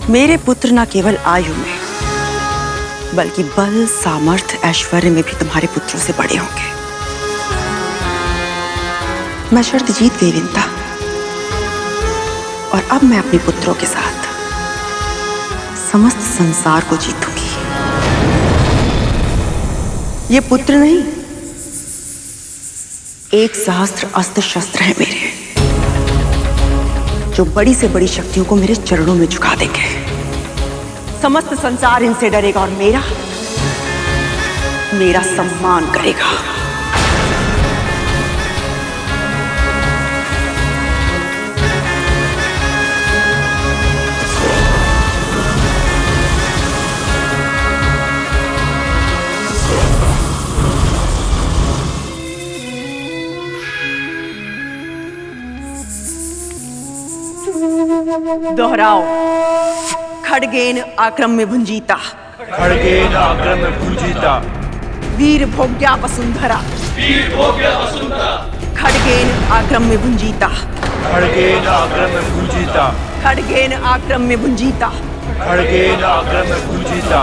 मेरे पुत्र न केवल आयु में बल्कि बल, सामर्थ्य, ऐश्वर्य में भी तुम्हारे पुत्रों से बड़े होंगे। मैं शर्त जीत गई विंता, और अब मैं अपने पुत्रों के साथ समस्त संसार को जीतूंगी। ये पुत्र नहीं, 1 सहस्त्र अस्त्र शस्त्र है मेरे, जो बड़ी से बड़ी शक्तियों को मेरे चरणों में झुका देंगे। समस्त संसार इनसे डरेगा और मेरा सम्मान करेगा। दोहराओ। खड़गेन आक्रम में भुंजीता,
खड़गेन आक्रम में भुंजीता,
वीर भोग्या वसुंधरा,
वीर भोग्या वसुंधरा,
खड़गेन आक्रम में भुंजीता,
खड़गेन आक्रम में भुंजीता,
खड़गेन आक्रम में भुंजीता,
खड़गेन आक्रम में भुंजीता,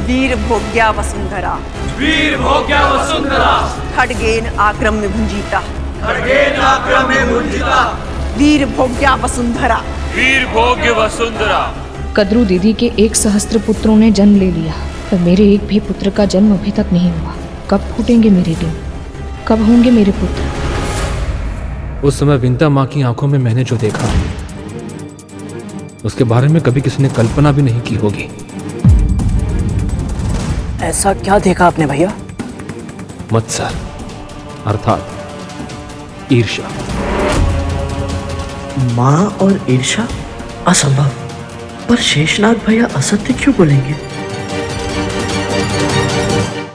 वीर भोग्या वसुंधरा,
वीर भोग्या वसुंधरा,
खड़गेन आक्रम में भुंजीता,
खड़गेन आक्रम में भुंजीता,
वीर भोग्या वसुंधरा,
वीर भोग्य वसुंधरा।
कद्रू दीदी के 1 सहस्त्र पुत्रों ने जन्म ले लिया, पर मेरे एक भी पुत्र का जन्म अभी तक नहीं हुआ। कब फूटेंगे मेरे दिन, कब होंगे मेरे पुत्र?
उस समय विंता माँ की आंखों में मैंने जो देखा, उसके बारे में कभी किसी ने कल्पना भी नहीं की होगी।
ऐसा क्या देखा आपने भैया?
मत्सर अर्थात ईर्ष्या।
माँ और ईर्ष्या असंभव, पर शेषनाग भैया असत्य क्यों बोलेंगे?